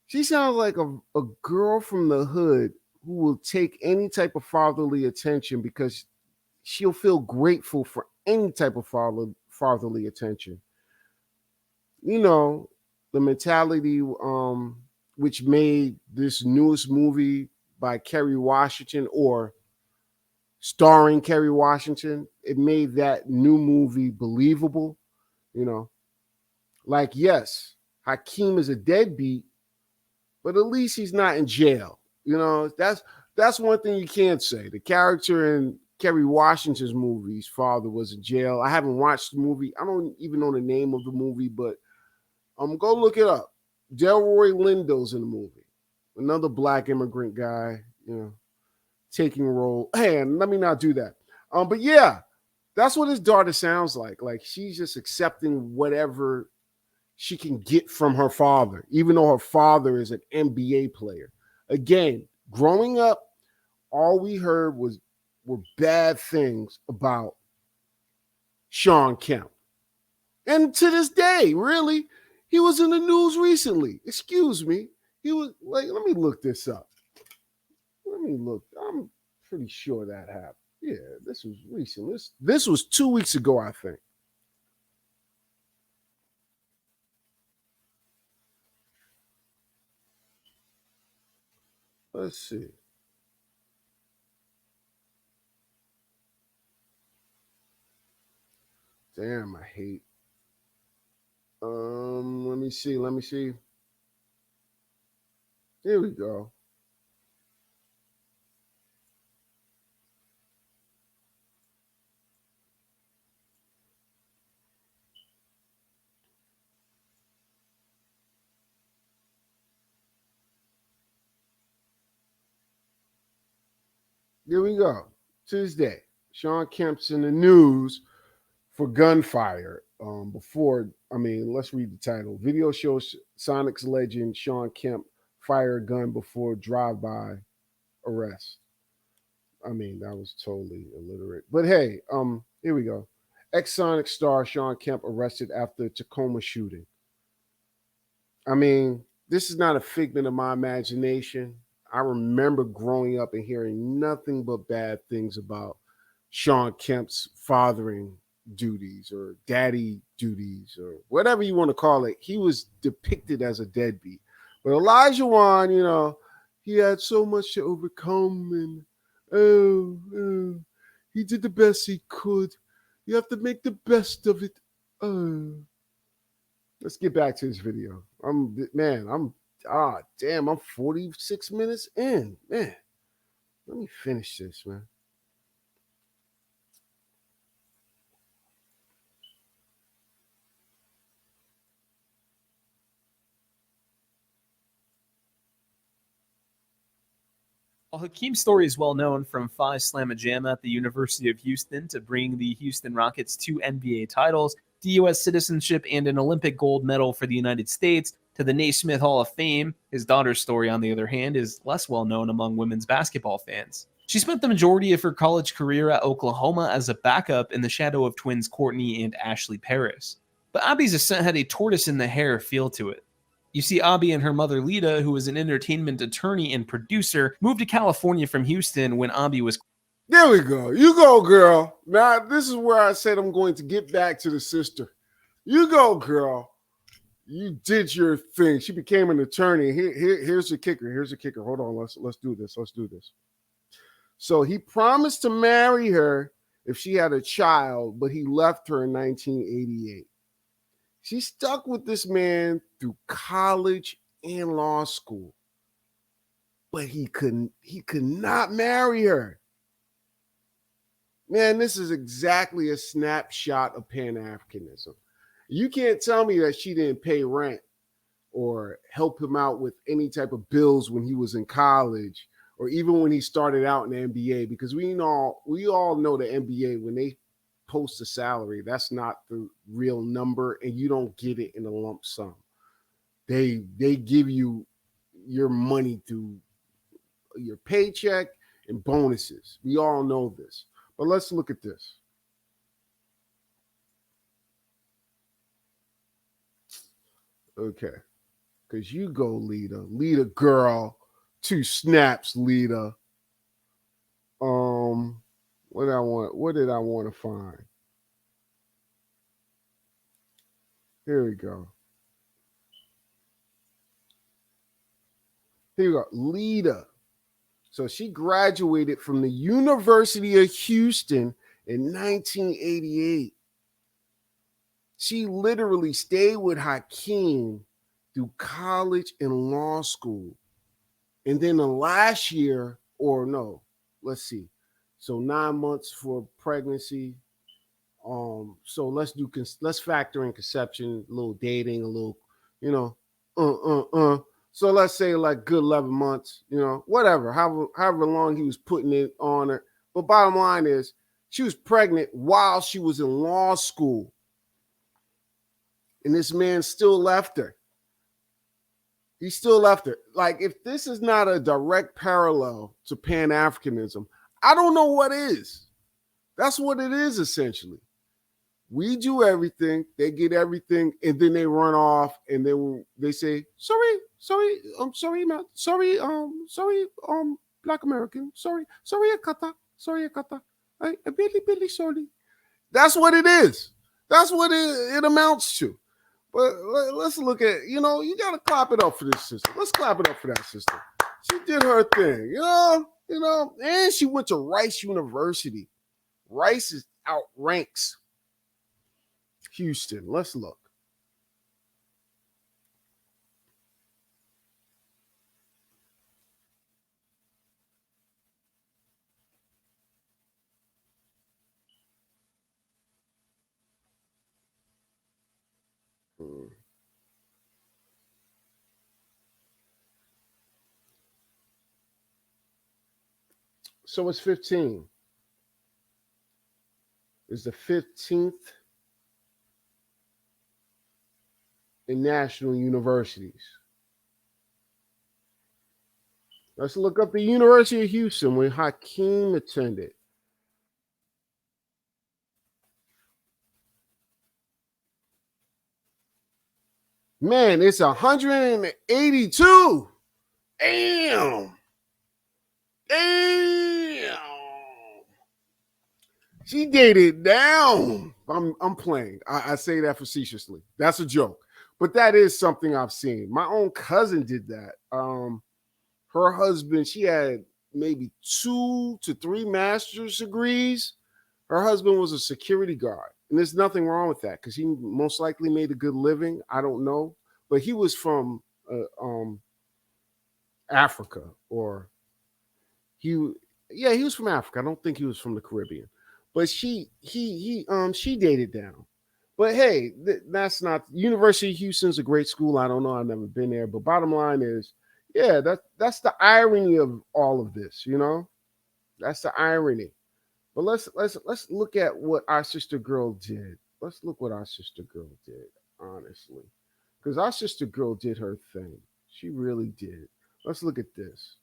A: She sounds like a girl from the hood who will take any type of fatherly attention because she'll feel grateful for any type of fatherly attention. You know, the mentality which made this newest movie by Kerry Washington, or starring Kerry Washington, it made that new movie believable. You know, like, yes, Hakeem is a deadbeat, but at least he's not in jail. You know, that's one thing you can't say. The character in Kerry Washington's movie, his father was in jail. I haven't watched the movie. I don't even know the name of the movie, but go look it up. Delroy Lindo's in the movie. Another black immigrant guy, you know, taking a role. Hey, and let me not do that. But yeah, that's what his daughter sounds like. Like, she's just accepting whatever she can get from her father, even though her father is an NBA player. Again, growing up, all we heard was were bad things about Sean Kemp. And to this day, really, he was in the news recently. Excuse me. He was like, let me look this up. Let me look. I'm pretty sure that happened. Yeah, this was recent. This was 2 weeks ago, I think. Let's see. Damn, I hate. Let me see. Here we go. Here we go. Tuesday. Sean Kemp's in the news for gunfire. Let's read the title. Video shows Sonics legend Sean Kemp fire a gun before drive-by arrest. That was totally illiterate. But hey, here we go. Ex-Sonic star Sean Kemp arrested after Tacoma shooting. This is not a figment of my imagination. I remember growing up and hearing nothing but bad things about Sean Kemp's fathering duties or daddy duties or whatever you want to call it. He was depicted as a deadbeat. But Elijah Wan, he had so much to overcome and he did the best he could. You have to make the best of it. Let's get back to this video. I'm 46 minutes in. Man, let me finish this, man.
B: Well, Hakeem's story is well known, from Phi Slamma Jamma at the University of Houston to bringing the Houston Rockets 2 NBA titles, to U.S. citizenship and an Olympic gold medal for the United States, to the Naismith Hall of Fame. His daughter's story, on the other hand, is less well known among women's basketball fans. She spent the majority of her college career at Oklahoma as a backup in the shadow of twins Courtney and Ashley Paris. But Abby's ascent had a tortoise-in-the-hair feel to it. You see, Abby and her mother Lita, who was an entertainment attorney and producer, moved to California from Houston when Abby was...
A: There we go. You go, girl. Now, this is where I said I'm going to get back to the sister. You go, girl. You did your thing. She became an attorney. Here's the kicker. Hold on. Let's do this. So he promised to marry her if she had a child, but he left her in 1988. She stuck with this man through college and law school, but he could not marry her. Man, this is exactly a snapshot of Pan Africanism. You can't tell me that she didn't pay rent or help him out with any type of bills when he was in college or even when he started out in the NBA, because we all know the NBA, when they post a salary, that's not the real number, and you don't get it in a lump sum. They give you your money through your paycheck and bonuses. We all know this. But let's look at this. Okay. Because you go, Lita. Lita girl. 2 snaps, Lita. What did I want to find? Here we go. Here we go. Lita. So she graduated from the University of Houston in 1988. She literally stayed with Hakeem through college and law school. And then the last year, so 9 months for pregnancy. So let's factor in conception, a little dating, a little, So let's say like good 11 months, whatever, however long he was putting it on her. But bottom line is, she was pregnant while she was in law school. And this man still left her. He still left her. Like, if this is not a direct parallel to Pan-Africanism, I don't know what is. That's what it is, essentially. We do everything, they get everything, and then they run off, and then they say, sorry, man, sorry, Black American, sorry, Akata, I really sorry. That's what it is. That's what it amounts to. But let's look at, you got to clap it up for this sister. Let's clap it up for that sister. She did her thing, and she went to Rice University. Rice is outranks Houston. Let's look. So it's 15. It's the 15th in national universities. Let's look up the University of Houston when Hakeem attended. Man, it's 182. Damn. She dated down. I'm playing. I say that facetiously. That's a joke. But that is something I've seen. My own cousin did that. Her husband, she had maybe 2 to 3 master's degrees. Her husband was a security guard. And there's nothing wrong with that because he most likely made a good living. I don't know. But he was from Africa, or he was from Africa. I don't think he was from the Caribbean. But she dated down. But hey, that's not University of Houston's a great school. I don't know. I've never been there. But bottom line is, yeah, that's the irony of all of this, That's the irony. But let's look at what our sister girl did. Let's look what our sister girl did, honestly. Because our sister girl did her thing. She really did. Let's look at this.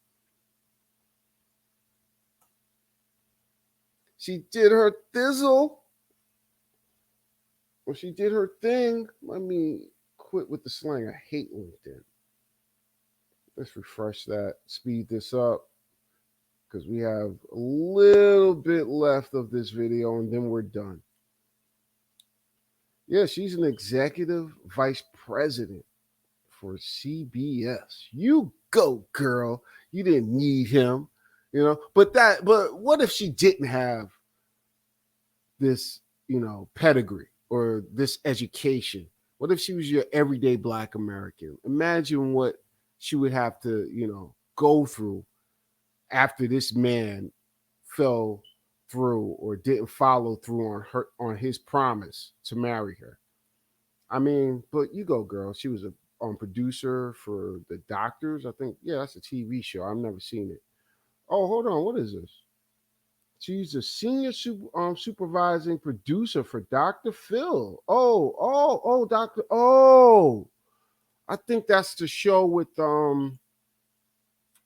A: She did her thizzle. Well, she did her thing. Let me quit with the slang. I hate LinkedIn. Let's refresh that, speed this up, because we have a little bit left of this video, and then we're done. Yeah, she's an executive vice president for CBS. You go, girl. You didn't need him, But what if she didn't have this, pedigree or this education? What if she was your everyday Black American? Imagine what she would have to, go through after this man fell through or didn't follow through on his promise to marry her. I mean, but you go, girl. She was a producer for The Doctors. I think, yeah, that's a TV show. I've never seen it. Oh, hold on. What is this? She's a senior supervising producer for Dr. Phil. Doctor. Oh, I think that's the show with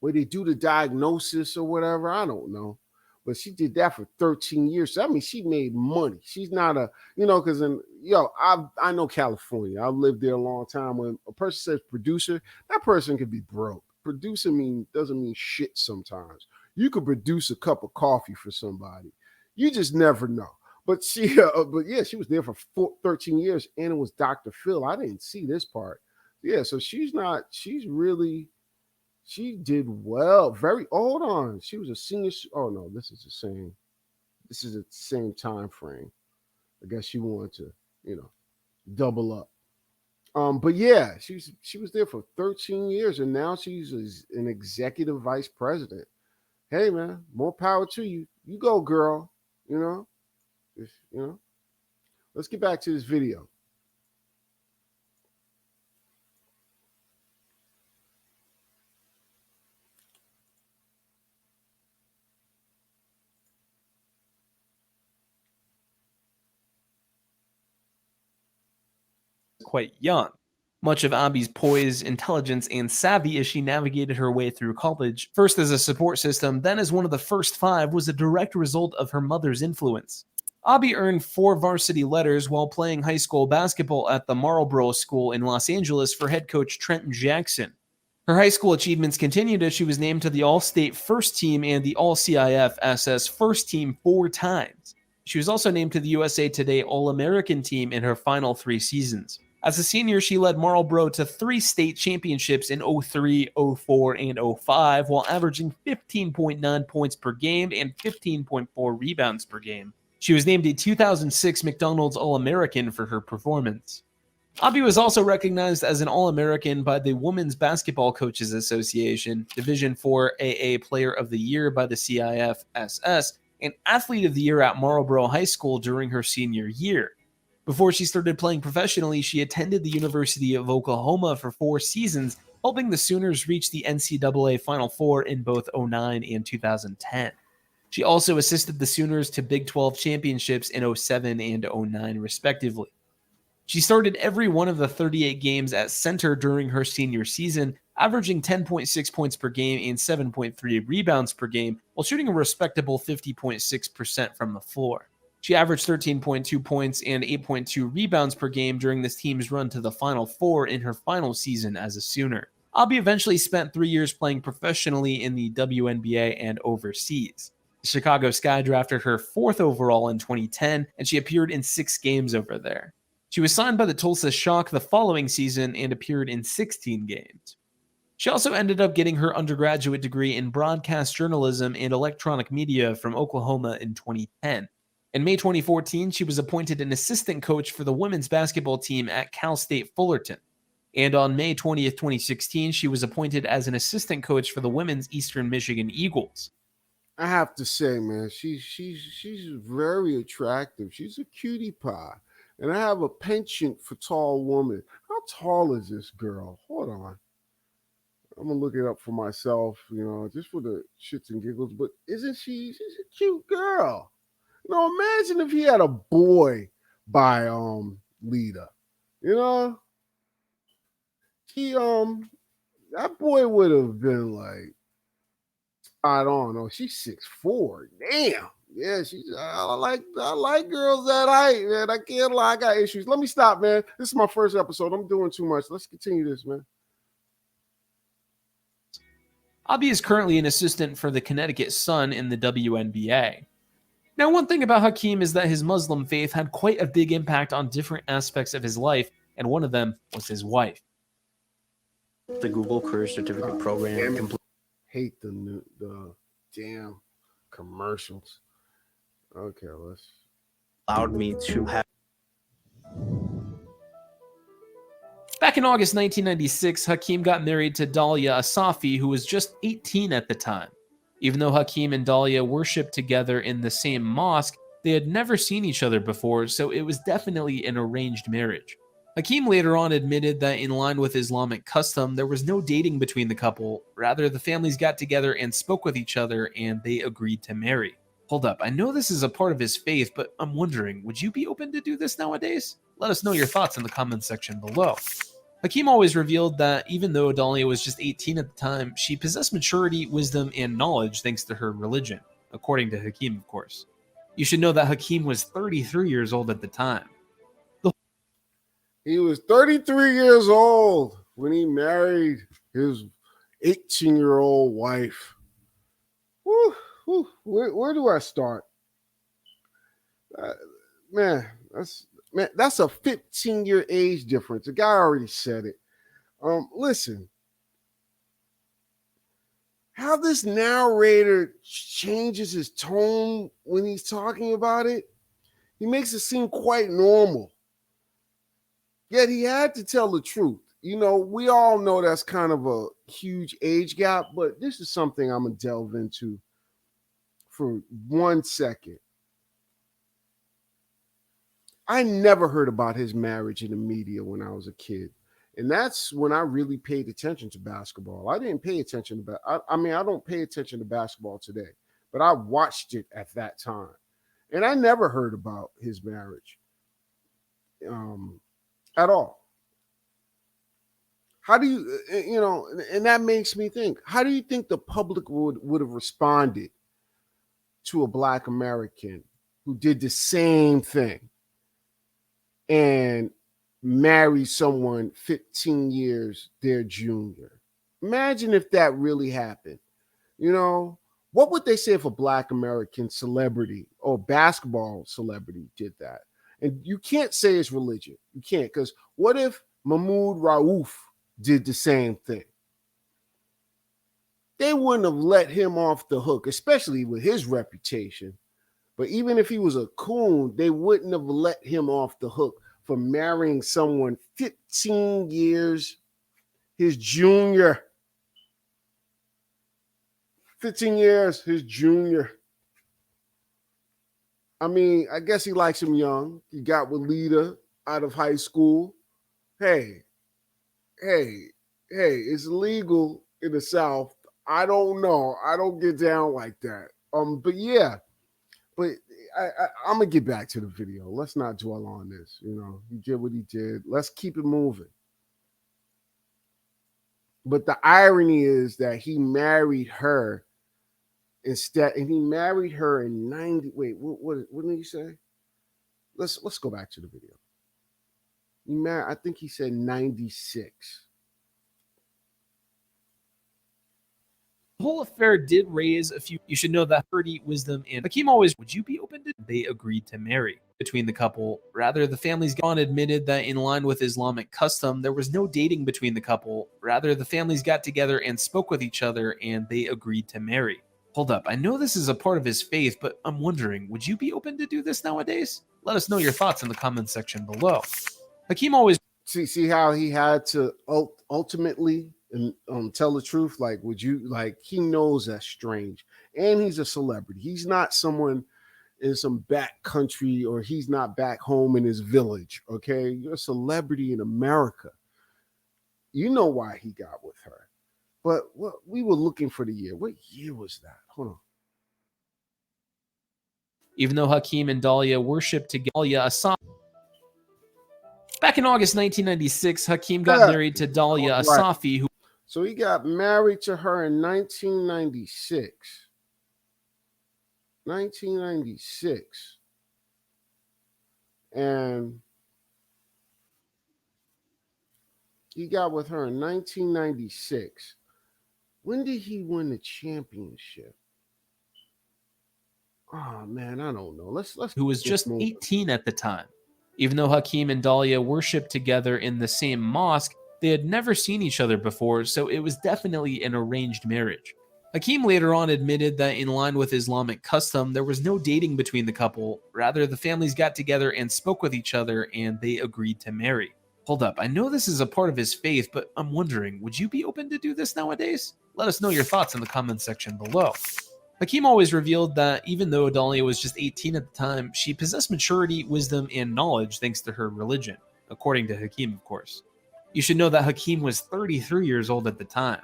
A: where they do the diagnosis or whatever. I don't know. But she did that for 13 years. So, I mean, she made money. She's not because I know California. I've lived there a long time. When a person says producer, that person could be broke. Producer doesn't mean shit sometimes. You could produce a cup of coffee for somebody. You just never know. But she was there for 13 years, and it was Dr. Phil. I didn't see this part. Yeah, so she did well. Hold on. She was a senior. Oh no, this is the same time frame. I guess she wanted to, double up. But yeah, she was there for 13 years, and now she's an executive vice president. Hey man, more power to you. You go, girl. Let's get back to this video.
B: Quite young. Much of Abi's poise, intelligence, and savvy as she navigated her way through college, first as a support system, then as one of the first 5, was a direct result of her mother's influence. Abi earned 4 varsity letters while playing high school basketball at the Marlboro School in Los Angeles for head coach Trenton Jackson. Her high school achievements continued as she was named to the All-State First Team and the All-CIF SS First Team 4 times. She was also named to the USA Today All-American Team in her final 3 seasons. As a senior, she led Marlboro to 3 state championships in 03, 04, and 05, while averaging 15.9 points per game and 15.4 rebounds per game. She was named a 2006 McDonald's All-American for her performance. Abi was also recognized as an All-American by the Women's Basketball Coaches Association, Division IV AA Player of the Year by the CIF-SS, and Athlete of the Year at Marlboro High School during her senior year. Before she started playing professionally, she attended the University of Oklahoma for 4 seasons, helping the Sooners reach the NCAA Final Four in both 2009 and 2010. She also assisted the Sooners to Big 12 championships in 2007 and 2009, respectively. She started every one of the 38 games at center during her senior season, averaging 10.6 points per game and 7.3 rebounds per game, while shooting a respectable 50.6% from the floor. She averaged 13.2 points and 8.2 rebounds per game during this team's run to the Final Four in her final season as a Sooner. Abi eventually spent 3 years playing professionally in the WNBA and overseas. The Chicago Sky drafted her 4th overall in 2010, and she appeared in 6 games over there. She was signed by the Tulsa Shock the following season and appeared in 16 games. She also ended up getting her undergraduate degree in broadcast journalism and electronic media from Oklahoma in 2010. In May 2014, she was appointed an assistant coach for the women's basketball team at Cal State Fullerton. And on May 20th, 2016, she was appointed as an assistant coach for the women's Eastern Michigan Eagles.
A: I have to say, man, she's very attractive. She's a cutie pie. And I have a penchant for tall women. How tall is this girl? Hold on. I'm going to look it up for myself, just for the shits and giggles. But she's a cute girl. Imagine if he had a boy by Lita. That boy would have been like spot on. Oh, she's 6'4". Damn. Yeah, I like girls that height, man. I can't lie, I got issues. Let me stop, man. This is my first episode. I'm doing too much. Let's continue this, man.
B: Abi is currently an assistant for the Connecticut Sun in the WNBA. Now, one thing about Hakeem is that his Muslim faith had quite a big impact on different aspects of his life, and one of them was his wife.
G: The Google Career Certificate program.
A: Hate the damn commercials. Okay, let's.
G: Allowed me to have.
B: Back in August 1996, Hakeem got married to Dahlia Asafi, who was just 18 at the time. Even though Hakeem and Dahlia worshipped together in the same mosque, they had never seen each other before, so it was definitely an arranged marriage. Hakeem later on admitted that in line with Islamic custom, there was no dating between the couple. Rather, the families got together and spoke with each other, and they agreed to marry. Hold up, I know this is a part of his faith, but I'm wondering, would you be open to do this nowadays? Let us know your thoughts in the comments section below. Hakeem always revealed that even though Dahlia was just 18 at the time, she possessed maturity, wisdom, and knowledge thanks to her religion, according to Hakeem, of course. You should know that Hakeem was 33 years old at the time.
A: He was 33 years old when he married his 18-year-old wife. Whew. Where do I start? That's a 15-year age difference. The guy already said it. Listen, how this narrator changes his tone when he's talking about it, he makes it seem quite normal. Yet he had to tell the truth. We all know that's kind of a huge age gap, but this is something I'm going to delve into for 1 second. I never heard about his marriage in the media when I was a kid. And that's when I really paid attention to basketball. I didn't pay attention to I don't pay attention to basketball today, but I watched it at that time. And I never heard about his marriage at all. How do you, and that makes me think, how do you think the public would have responded to a Black American who did the same thing and married someone 15 years their junior? Imagine if that really happened. What would they say if a Black American celebrity or basketball celebrity did that? And you can't say it's religion. You can't, because what if Mahmoud Rauf did the same thing? They wouldn't have let him off the hook, especially with his reputation. But even if he was a coon, they wouldn't have let him off the hook for marrying someone 15 years his junior. 15 years his junior. I mean, I guess he likes him young. He got with Lita out of high school. Hey, it's legal in the South. I don't know. I don't get down like that. But yeah, I'm gonna get back to the video. Let's not dwell on this. He did what he did. Let's keep it moving. But the irony is that he married her instead, and he married her in 90. Wait, what did he say? Let's go back to the video. He married, I think he said 96.
B: The whole affair did raise a few. You should know that Purdy, Wisdom, and Hakeem always, would you be open to? They agreed to marry. Between the couple, rather, the families gone admitted that in line with Islamic custom, there was no dating between the couple. Rather, the families got together and spoke with each other, and they agreed to marry. Hold up, I know this is a part of his faith, but I'm wondering, would you be open to do this nowadays? Let us know your thoughts in the comments section below. Hakeem always
A: see how he had to ultimately tell the truth. Like, would you, like, he knows that's strange, and he's a celebrity. He's not someone in some back country, or he's not back home in his village. Okay, you're a celebrity in America. You know why he got with her. But we were looking for the year. What year was that? Hold on.
B: Even though Hakeem and Dahlia worshipped together, Dahlia Assaf. Back in August 1996, Hakeem got married to Dahlia Asafi, who.
A: So he got married to her in 1996. 1996. And he got with her in 1996. When did he win the championship? Oh man, I don't know. Let's
B: who was just 18 at the time. Even though Hakeem and Dahlia worshipped together in the same mosque, they had never seen each other before, so it was definitely an arranged marriage. Hakeem later on admitted that in line with Islamic custom, there was no dating between the couple. Rather, the families got together and spoke with each other, and they agreed to marry. Hold up, I know this is a part of his faith, but I'm wondering, would you be open to do this nowadays? Let us know your thoughts in the comments section below. Hakeem always revealed that even though Dahlia was just 18 at the time, she possessed maturity, wisdom, and knowledge thanks to her religion, according to Hakeem, of course. You should know that Hakeem was 33 years old at the time.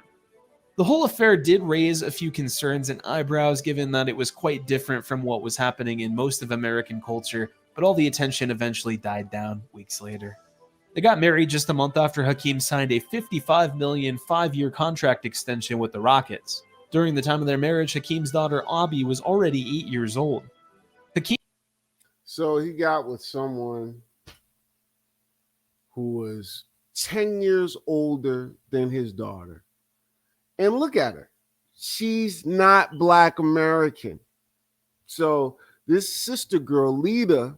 B: The whole affair did raise a few concerns and eyebrows, given that it was quite different from what was happening in most of American culture, but all the attention eventually died down weeks later. They got married just a month after Hakeem signed a $55 million 5-year contract extension with the Rockets. During the time of their marriage, Hakeem's daughter Abi was already 8 years old. Hakeem.
A: So he got with someone who was 10 years older than his daughter. And look at her. She's not Black American. So this sister girl, Lita,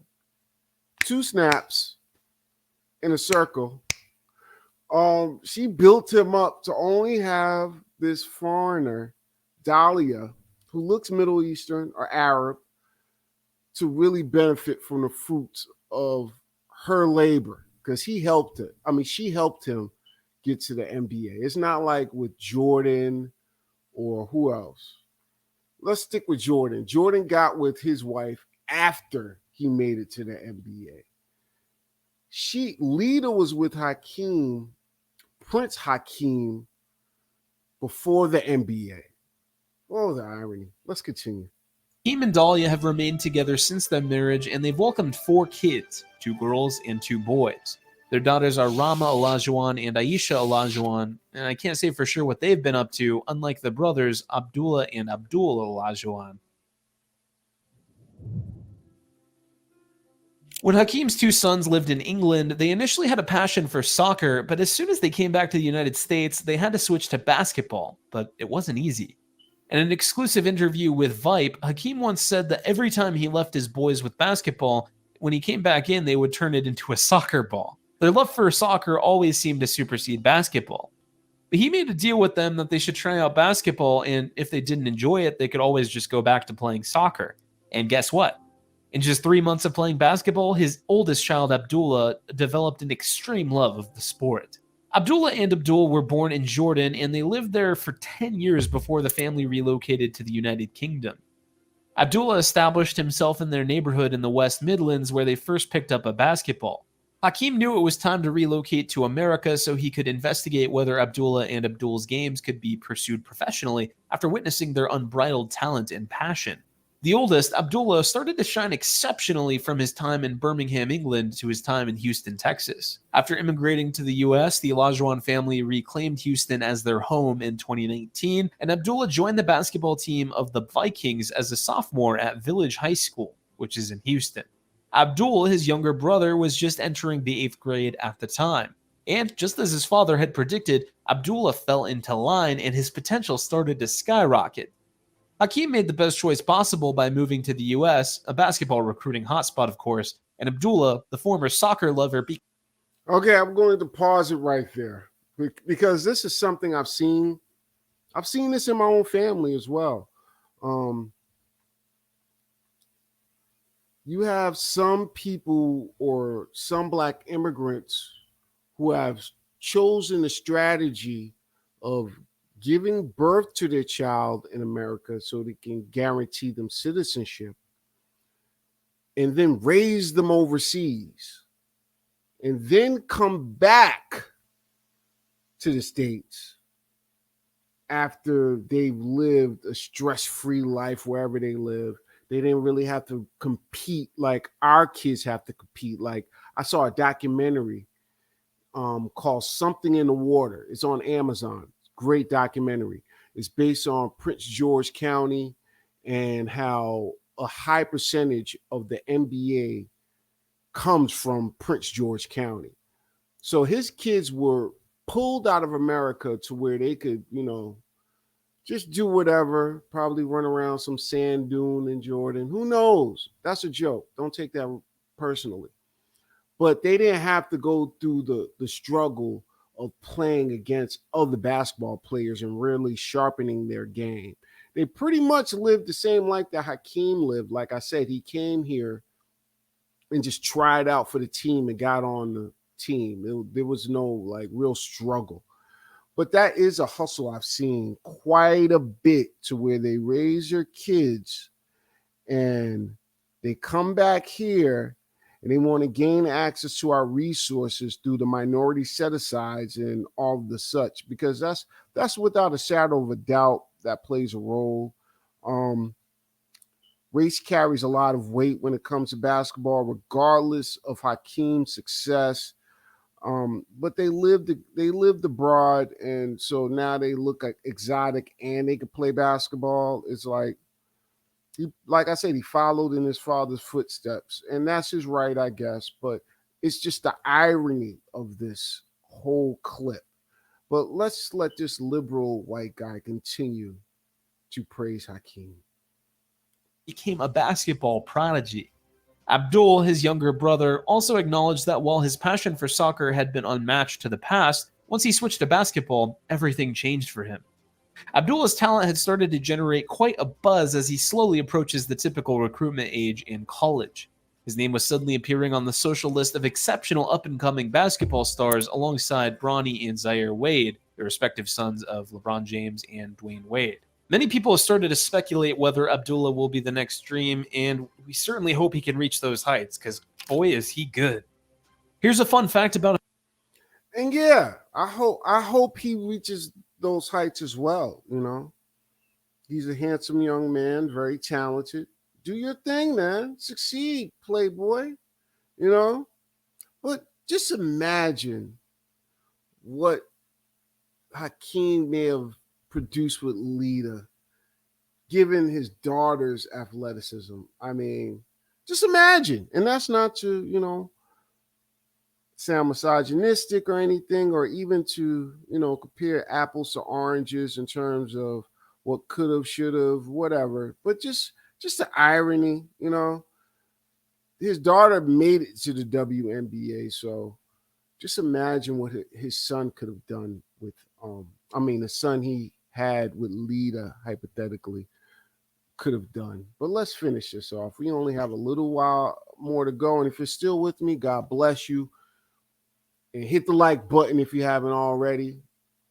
A: 2 snaps in a circle, she built him up to only have this foreigner, Dahlia, who looks Middle Eastern or Arab, to really benefit from the fruits of her labor, because he helped her. I mean, she helped him get to the NBA. It's not like with Jordan or who else. Let's stick with Jordan. Jordan got with his wife after he made it to the NBA. Lita was with Hakeem, Prince Hakeem, before the NBA. Oh, the irony. Let's continue.
B: Hakeem and Dahlia have remained together since their marriage, and they've welcomed 4 kids, 2 girls and 2 boys. Their daughters are Rama Olajuwon and Aisha Olajuwon, and I can't say for sure what they've been up to, unlike the brothers Abdullah and Abdul Olajuwon. When Hakeem's two sons lived in England, they initially had a passion for soccer, but as soon as they came back to the United States, they had to switch to basketball, but it wasn't easy. In an exclusive interview with Vipe, Hakeem once said that every time he left his boys with basketball, when he came back in, they would turn it into a soccer ball. Their love for soccer always seemed to supersede basketball. But he made a deal with them that they should try out basketball, and if they didn't enjoy it, they could always just go back to playing soccer. And guess what? In just 3 months of playing basketball, his oldest child, Abdullah, developed an extreme love of the sport. Abdullah and Abdul were born in Jordan, and they lived there for 10 years before the family relocated to the United Kingdom. Abdullah established himself in their neighborhood in the West Midlands, where they first picked up a basketball. Hakeem knew it was time to relocate to America so he could investigate whether Abdullah and Abdul's games could be pursued professionally after witnessing their unbridled talent and passion. The oldest, Abdullah, started to shine exceptionally from his time in Birmingham, England, to his time in Houston, Texas. After immigrating to the US, the Olajuwon family reclaimed Houston as their home in 2019, and Abdullah joined the basketball team of the Vikings as a sophomore at Village High School, which is in Houston. Abdul, his younger brother, was just entering the 8th grade at the time. And just as his father had predicted, Abdullah fell into line and his potential started to skyrocket. Hakeem made the best choice possible by moving to the US, a basketball recruiting hotspot, of course, and Abdullah, the former soccer lover,
A: Okay, I'm going to pause it right there because this is something I've seen. I've seen this in my own family as well. You have some people or some Black immigrants who have chosen the strategy of giving birth to their child in America so they can guarantee them citizenship and then raise them overseas and then come back to the States after they've lived a stress-free life wherever they live. They didn't really have to compete like our kids have to compete. Like I saw a documentary called Something in the Water. It's on Amazon. Great documentary. It's based on Prince George County and how a high percentage of the NBA comes from Prince George County. So his kids were pulled out of America to where they could, just do whatever, probably run around some sand dune in Jordan. Who knows? That's a joke. Don't take that personally. But they didn't have to go through the struggle of playing against other basketball players and really sharpening their game. They pretty much lived the same life that Hakeem lived. Like I said, he came here and just tried out for the team and got on the team. There was no real struggle. But that is a hustle I've seen quite a bit, to where they raise their kids and they come back here and they want to gain access to our resources through the minority set-asides and all of the such, because that's without a shadow of a doubt that plays a role. Race carries a lot of weight when it comes to basketball, regardless of Hakeem's success. But they lived abroad, and so now they look like exotic and they can play basketball. It's like I said, he followed in his father's footsteps, and that's his right, I guess. But it's just the irony of this whole clip. But let's let this liberal white guy continue to praise Hakeem.
B: became a basketball prodigy. Abdul, his younger brother, also acknowledged that while his passion for soccer had been unmatched to the past, once he switched to basketball, everything changed for him. Abdullah's talent had started to generate quite a buzz as he slowly approaches the typical recruitment age in college. His name was suddenly appearing on the social list of exceptional up-and-coming basketball stars alongside Bronny and Zaire Wade, the respective sons of LeBron James and Dwayne Wade. Many people have started to speculate whether Abdullah will be the next dream, and we certainly hope he can reach those heights, because boy is he good. Here's a fun fact about him.
A: And yeah, I hope he reaches those heights as well. He's a handsome young man, very talented. Do your thing, man. Succeed, playboy. But just imagine what Hakeem may have produced with Lita, given his daughter's athleticism. I mean, just imagine. And that's not to, sound misogynistic or anything, or even to, compare apples to oranges in terms of what could have, should have, whatever. But just the irony, his daughter made it to the WNBA. So just imagine what his son could have done with, the son he had with Lita, hypothetically, could have done. But let's finish this off. We only have a little while more to go. And if you're still with me, God bless you. And hit the like button if you haven't already.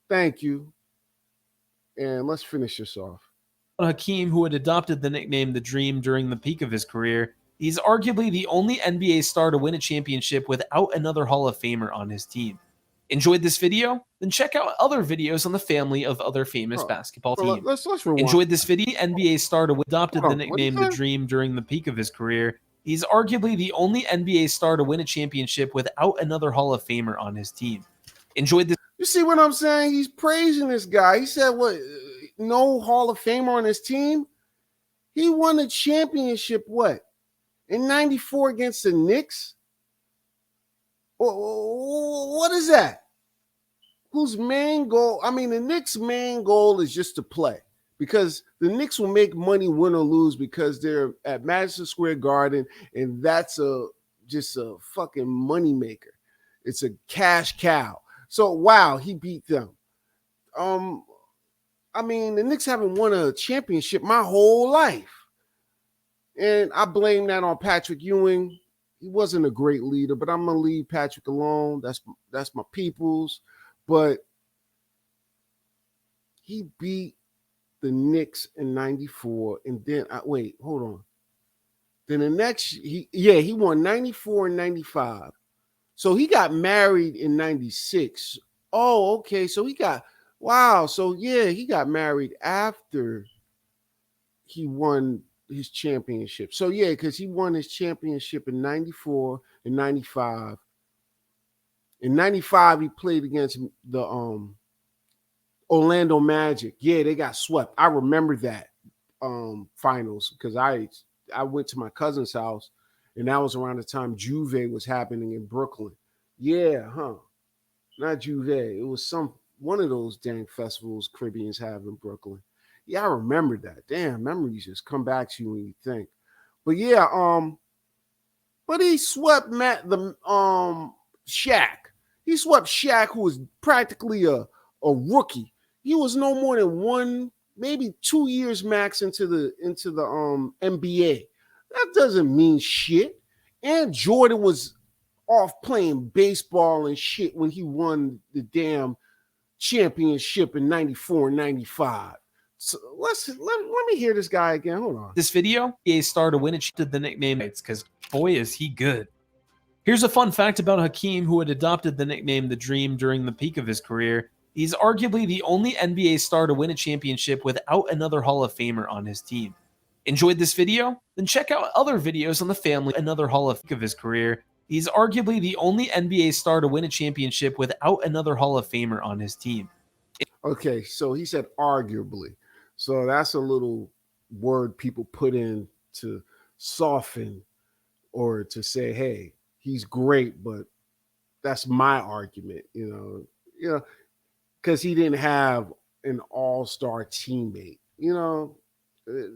A: Thank you. And let's finish this off.
B: Hakeem, who had adopted the nickname The Dream during the peak of his career, he's arguably the only NBA star to win a championship without another Hall of Famer on his team. Enjoyed this video? Then check out other videos on the family of other famous basketball teams.
A: Let's rewind.
B: Enjoyed this video? NBA star to adopted the nickname The Dream during the peak of his career. He's arguably the only NBA star to win a championship without another Hall of Famer on his team. Enjoyed this.
A: You see what I'm saying? He's praising this guy. He said, what? No Hall of Famer on his team? He won a championship, what? In 94 against the Knicks? What is that? Whose main goal? I mean, the Knicks' main goal is just to play. Because the Knicks will make money win or lose because they're at Madison Square Garden, and that's just a fucking moneymaker. It's a cash cow. So, wow, he beat them. The Knicks haven't won a championship my whole life. And I blame that on Patrick Ewing. He wasn't a great leader, but I'm going to leave Patrick alone. That's my people's. But he beat the Knicks in 94, and then hold on. Then the next, he won 94 and 95. So he got married in 96. Oh, okay. So he got he got married after he won his championship. So because he won his championship in 94 and 95. In 95, he played against the Orlando Magic. Yeah, they got swept. I remember that finals because I went to my cousin's house, and that was around the time Juve was happening in Brooklyn. Yeah, not Juve. It was one of those dang festivals Caribbeans have in Brooklyn. Yeah, I remember that. Damn, memories just come back to you when you think. But yeah, but he swept Shaq. He swept Shaq, who was practically a rookie. He was no more than 1, maybe 2 years max into the NBA. That doesn't mean shit. And Jordan was off playing baseball and shit when he won the damn championship in 94 and 95. So let me hear this guy again. Hold on.
B: This video, a star to win the nickname, because boy is he good. Here's a fun fact about Hakeem, who had adopted the nickname The Dream during the peak of his career. He's arguably the only NBA star to win a championship without another Hall of Famer on his team. Enjoyed this video? Then check out other videos on the family, another Hall of his career. He's arguably the only NBA star to win a championship without another Hall of Famer on his team.
A: Okay, so he said arguably. So that's a little word people put in to soften or to say, hey, he's great, but that's my argument, because he didn't have an all-star teammate,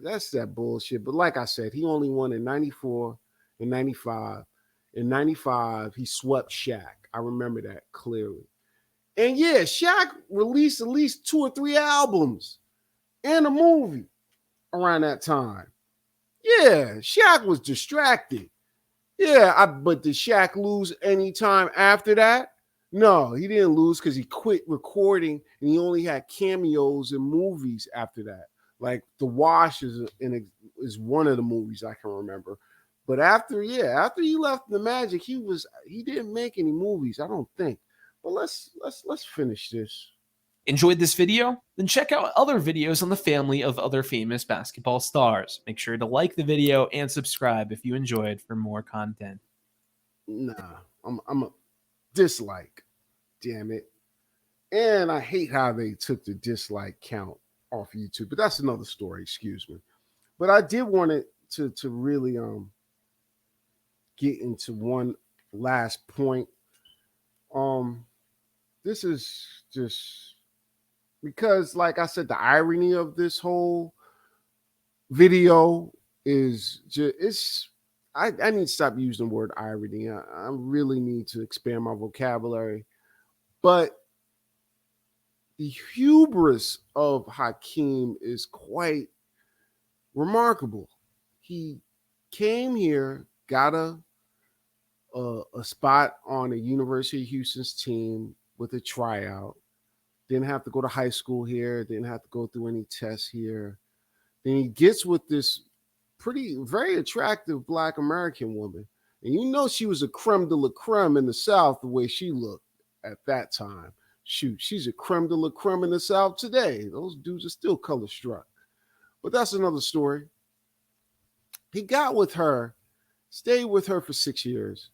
A: that's that bullshit. But like I said, he only won in 94 and 95. In 95, he swept Shaq. I remember that clearly. And yeah, Shaq released at least 2 or 3 albums and a movie around that time. Yeah, Shaq was distracted. Yeah, but did Shaq lose any time after that? No, he didn't lose because he quit recording and he only had cameos in movies after that. Like The Wash is one of the movies I can remember. But after he left the Magic, he didn't make any movies, I don't think. But let's finish this.
B: Enjoyed this video? Then check out other videos on the family of other famous basketball stars. Make sure to like the video and subscribe if you enjoyed for more content.
A: Nah, I'm dislike. Damn it. And I hate how they took the dislike count off YouTube, but that's another story, excuse me. But I did want it to really get into one last point. This is just because, like I said, the irony of this whole video is just I need to stop using the word irony. I really need to expand my vocabulary. But the hubris of Hakeem is quite remarkable. He came here, got a spot on a University of Houston's team with a tryout. Didn't have to go to high school here. Didn't have to go through any tests here. Then he gets with this very attractive Black American woman. And you know she was a creme de la creme in the South the way she looked at that time. Shoot, she's a creme de la creme in the South today. Those dudes are still color struck. But that's another story. He got with her, stayed with her for 6 years.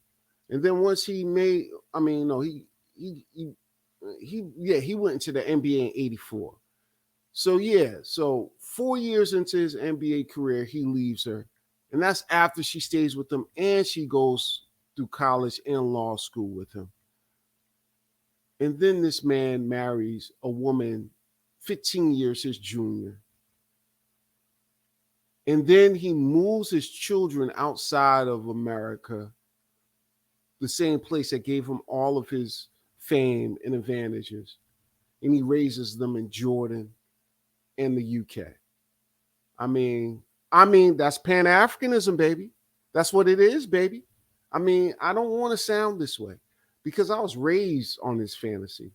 A: And then once he made, he went into the NBA in 84. So 4 years into his NBA career, he leaves her. And that's after she stays with him and she goes through college and law school with him. And then this man marries a woman 15 years his junior. And then he moves his children outside of America, the same place that gave him all of his fame and advantages. And he raises them in Jordan and the UK. I mean, that's Pan Africanism, baby. That's what it is, baby. I mean, I don't want to sound this way because I was raised on this fantasy.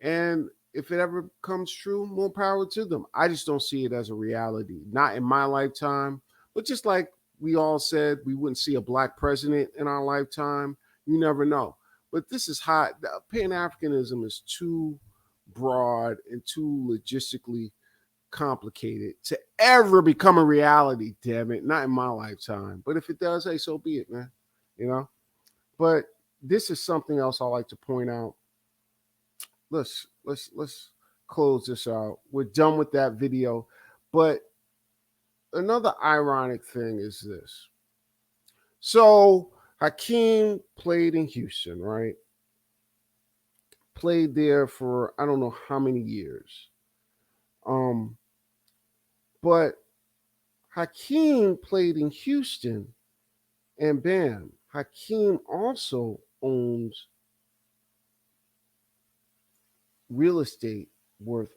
A: And if it ever comes true, more power to them. I just don't see it as a reality. Not in my lifetime, but just like we all said, we wouldn't see a Black president in our lifetime. You never know. But this is hot. Pan-Africanism is too broad and too logistically complicated to ever become a reality, damn it. Not in my lifetime. But if it does, hey, so be it, man. You know? But this is something else I like to point out. Let's close this out. We're done with that video. But another ironic thing is this. So Hakeem played in Houston, right? Played there for I don't know how many years. But Hakeem played in Houston, and bam, Hakeem also owns real estate worth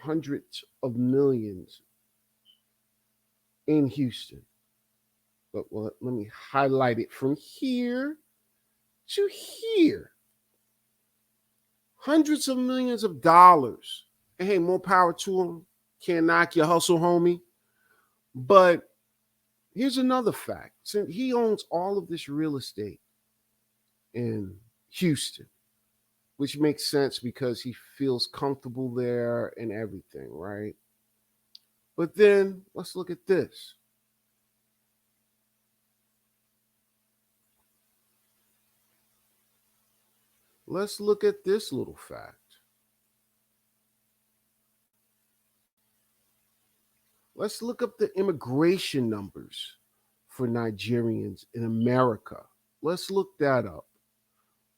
A: hundreds of millions in Houston. But let me highlight it from here to here. Hundreds of millions of dollars. And hey, more power to him. Can't knock your hustle, homie. But here's another fact. Since he owns all of this real estate in Houston, which makes sense because he feels comfortable there and everything, right? But then let's look at this. Let's look at this little fact. Let's look up the immigration numbers for Nigerians in America. Let's look that up.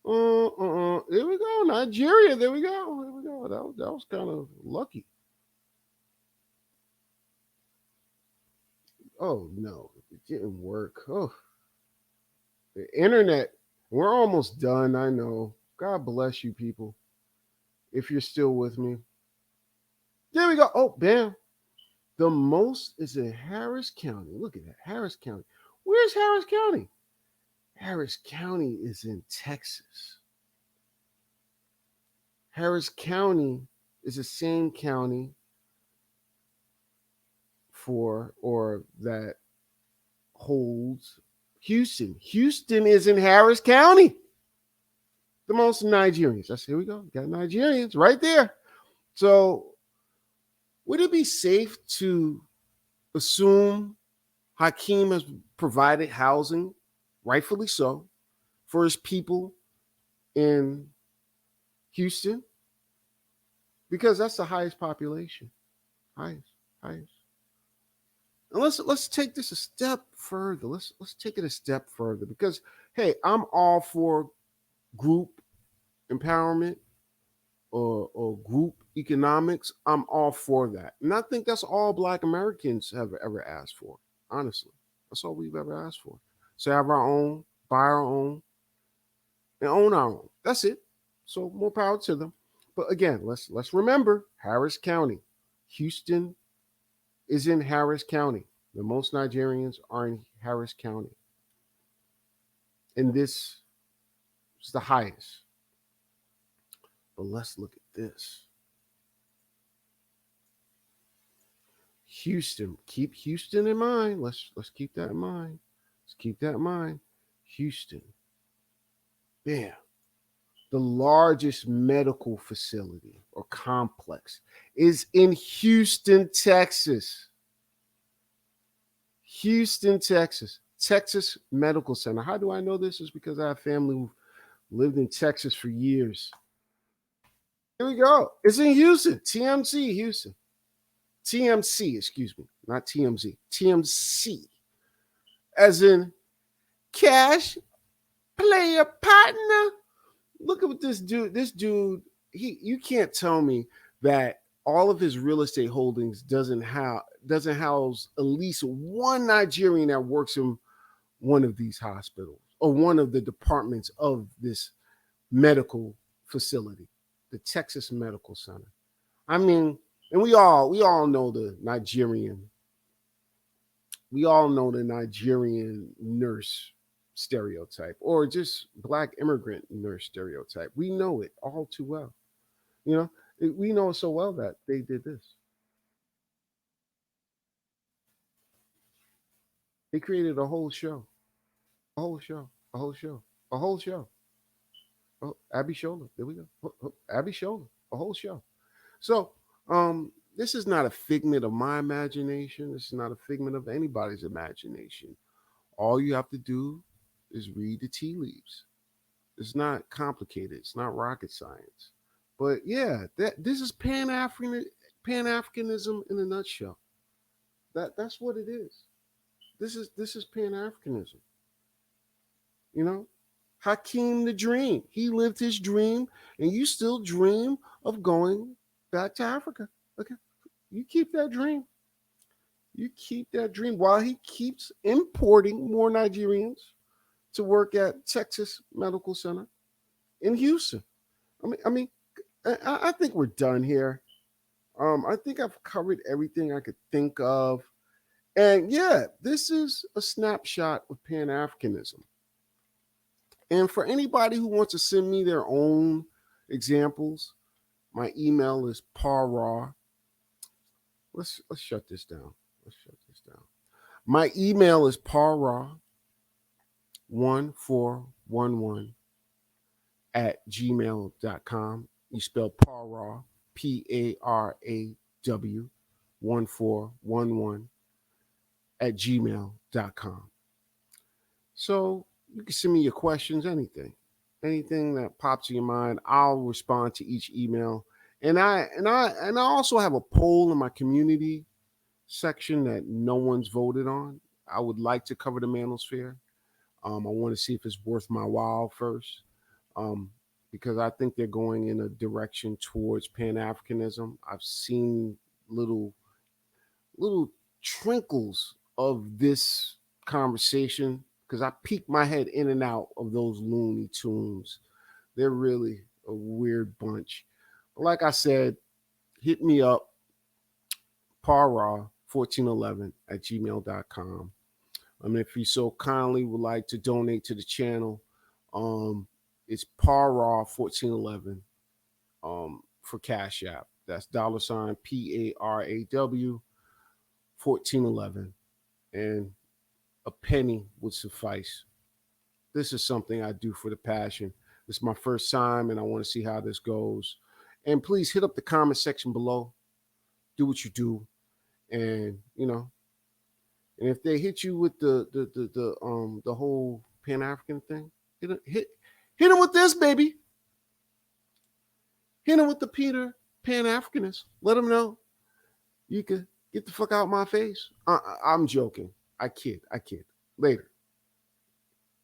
A: There we go. Nigeria. There we go. That was kind of lucky. Oh, no. It didn't work. Oh, the internet. We're almost done. I know. God bless you, people. If you're still with me. There we go. Oh, bam. The most is in Harris County. Look at that. Harris County. Where's Harris County? Harris County is in Texas. Harris County is the same county that holds Houston. Houston is in Harris County. The most Nigerians. Here we go. Got Nigerians right there. So would it be safe to assume Hakeem has provided housing, rightfully so, for his people in Houston because that's the highest population. Highest. And let's take this a step further. Let's take it a step further because hey, I'm all for group empowerment or group economics. I'm all for that. And I think that's all Black Americans have ever asked for. Honestly, that's all we've ever asked for. So have our own, buy our own, and own our own. That's it. So more power to them. But again, let's remember Harris County. Houston is in Harris County. The most Nigerians are in Harris County. And this is the highest. But let's look at this. Houston. Keep Houston in mind. Let's keep that in mind. Let's keep that in mind. Houston. Bam. The largest medical facility or complex is in Houston, Texas. Houston, Texas. Texas Medical Center. How do I know this? Is because I have family who lived in Texas for years. Here we go. It's in Houston. TMC, Houston. TMC, excuse me. Not TMZ. TMC. As in cash player partner. Look at what this dude. This dude, you can't tell me that all of his real estate holdings doesn't house at least one Nigerian that works in one of these hospitals or one of the departments of this medical facility, the Texas Medical Center. I mean, and we all know the Nigerian. We all know the Nigerian nurse stereotype or just Black immigrant nurse stereotype. We know it all too well. You know, we know it so well that they did this. They created a whole show. Oh, Abby Shoulder. There we go. Abby Shoulder. A whole show. So, this is not a figment of my imagination. This is not a figment of anybody's imagination. All you have to do is read the tea leaves. It's not complicated. It's not rocket science. But yeah, this is Pan-Africanism in a nutshell. That's what it is. This is Pan-Africanism. You know, Hakeem the dream. He lived his dream, and you still dream of going back to Africa. Okay, you keep that dream. You keep that dream while he keeps importing more Nigerians to work at Texas Medical Center in Houston. I think we're done here. I think I've covered everything I could think of. And yeah, this is a snapshot of Pan-Africanism. And for anybody who wants to send me their own examples, my email is parraw. Let's shut this down. My email is parraw1411 @gmail.com. You spell parraw, PARAW 1411 @gmail.com. So you can send me your questions, anything that pops in your mind. I'll respond to each email. And I also have a poll in my community section that no one's voted on. I would like to cover the manosphere. I want to see if it's worth my while first, because I think they're going in a direction towards Pan-Africanism. I've seen little trinkles of this conversation because I peek my head in and out of those Looney Tunes. They're really a weird bunch. But like I said, hit me up, parraw1411 @gmail.com. If you so kindly would like to donate to the channel, it's parraw1411 for Cashapp. That's $ PARAW 1411, and a penny would suffice. This is something I do for the passion. This is my first time, and I want to see how this goes. And please hit up the comment section below. Do what you do, and and if they hit you with the whole Pan-African thing, hit them with this, baby. Hit him with the Peter Pan Africanist. Let him know you could get the fuck out of my face. I'm joking. I kid. Later.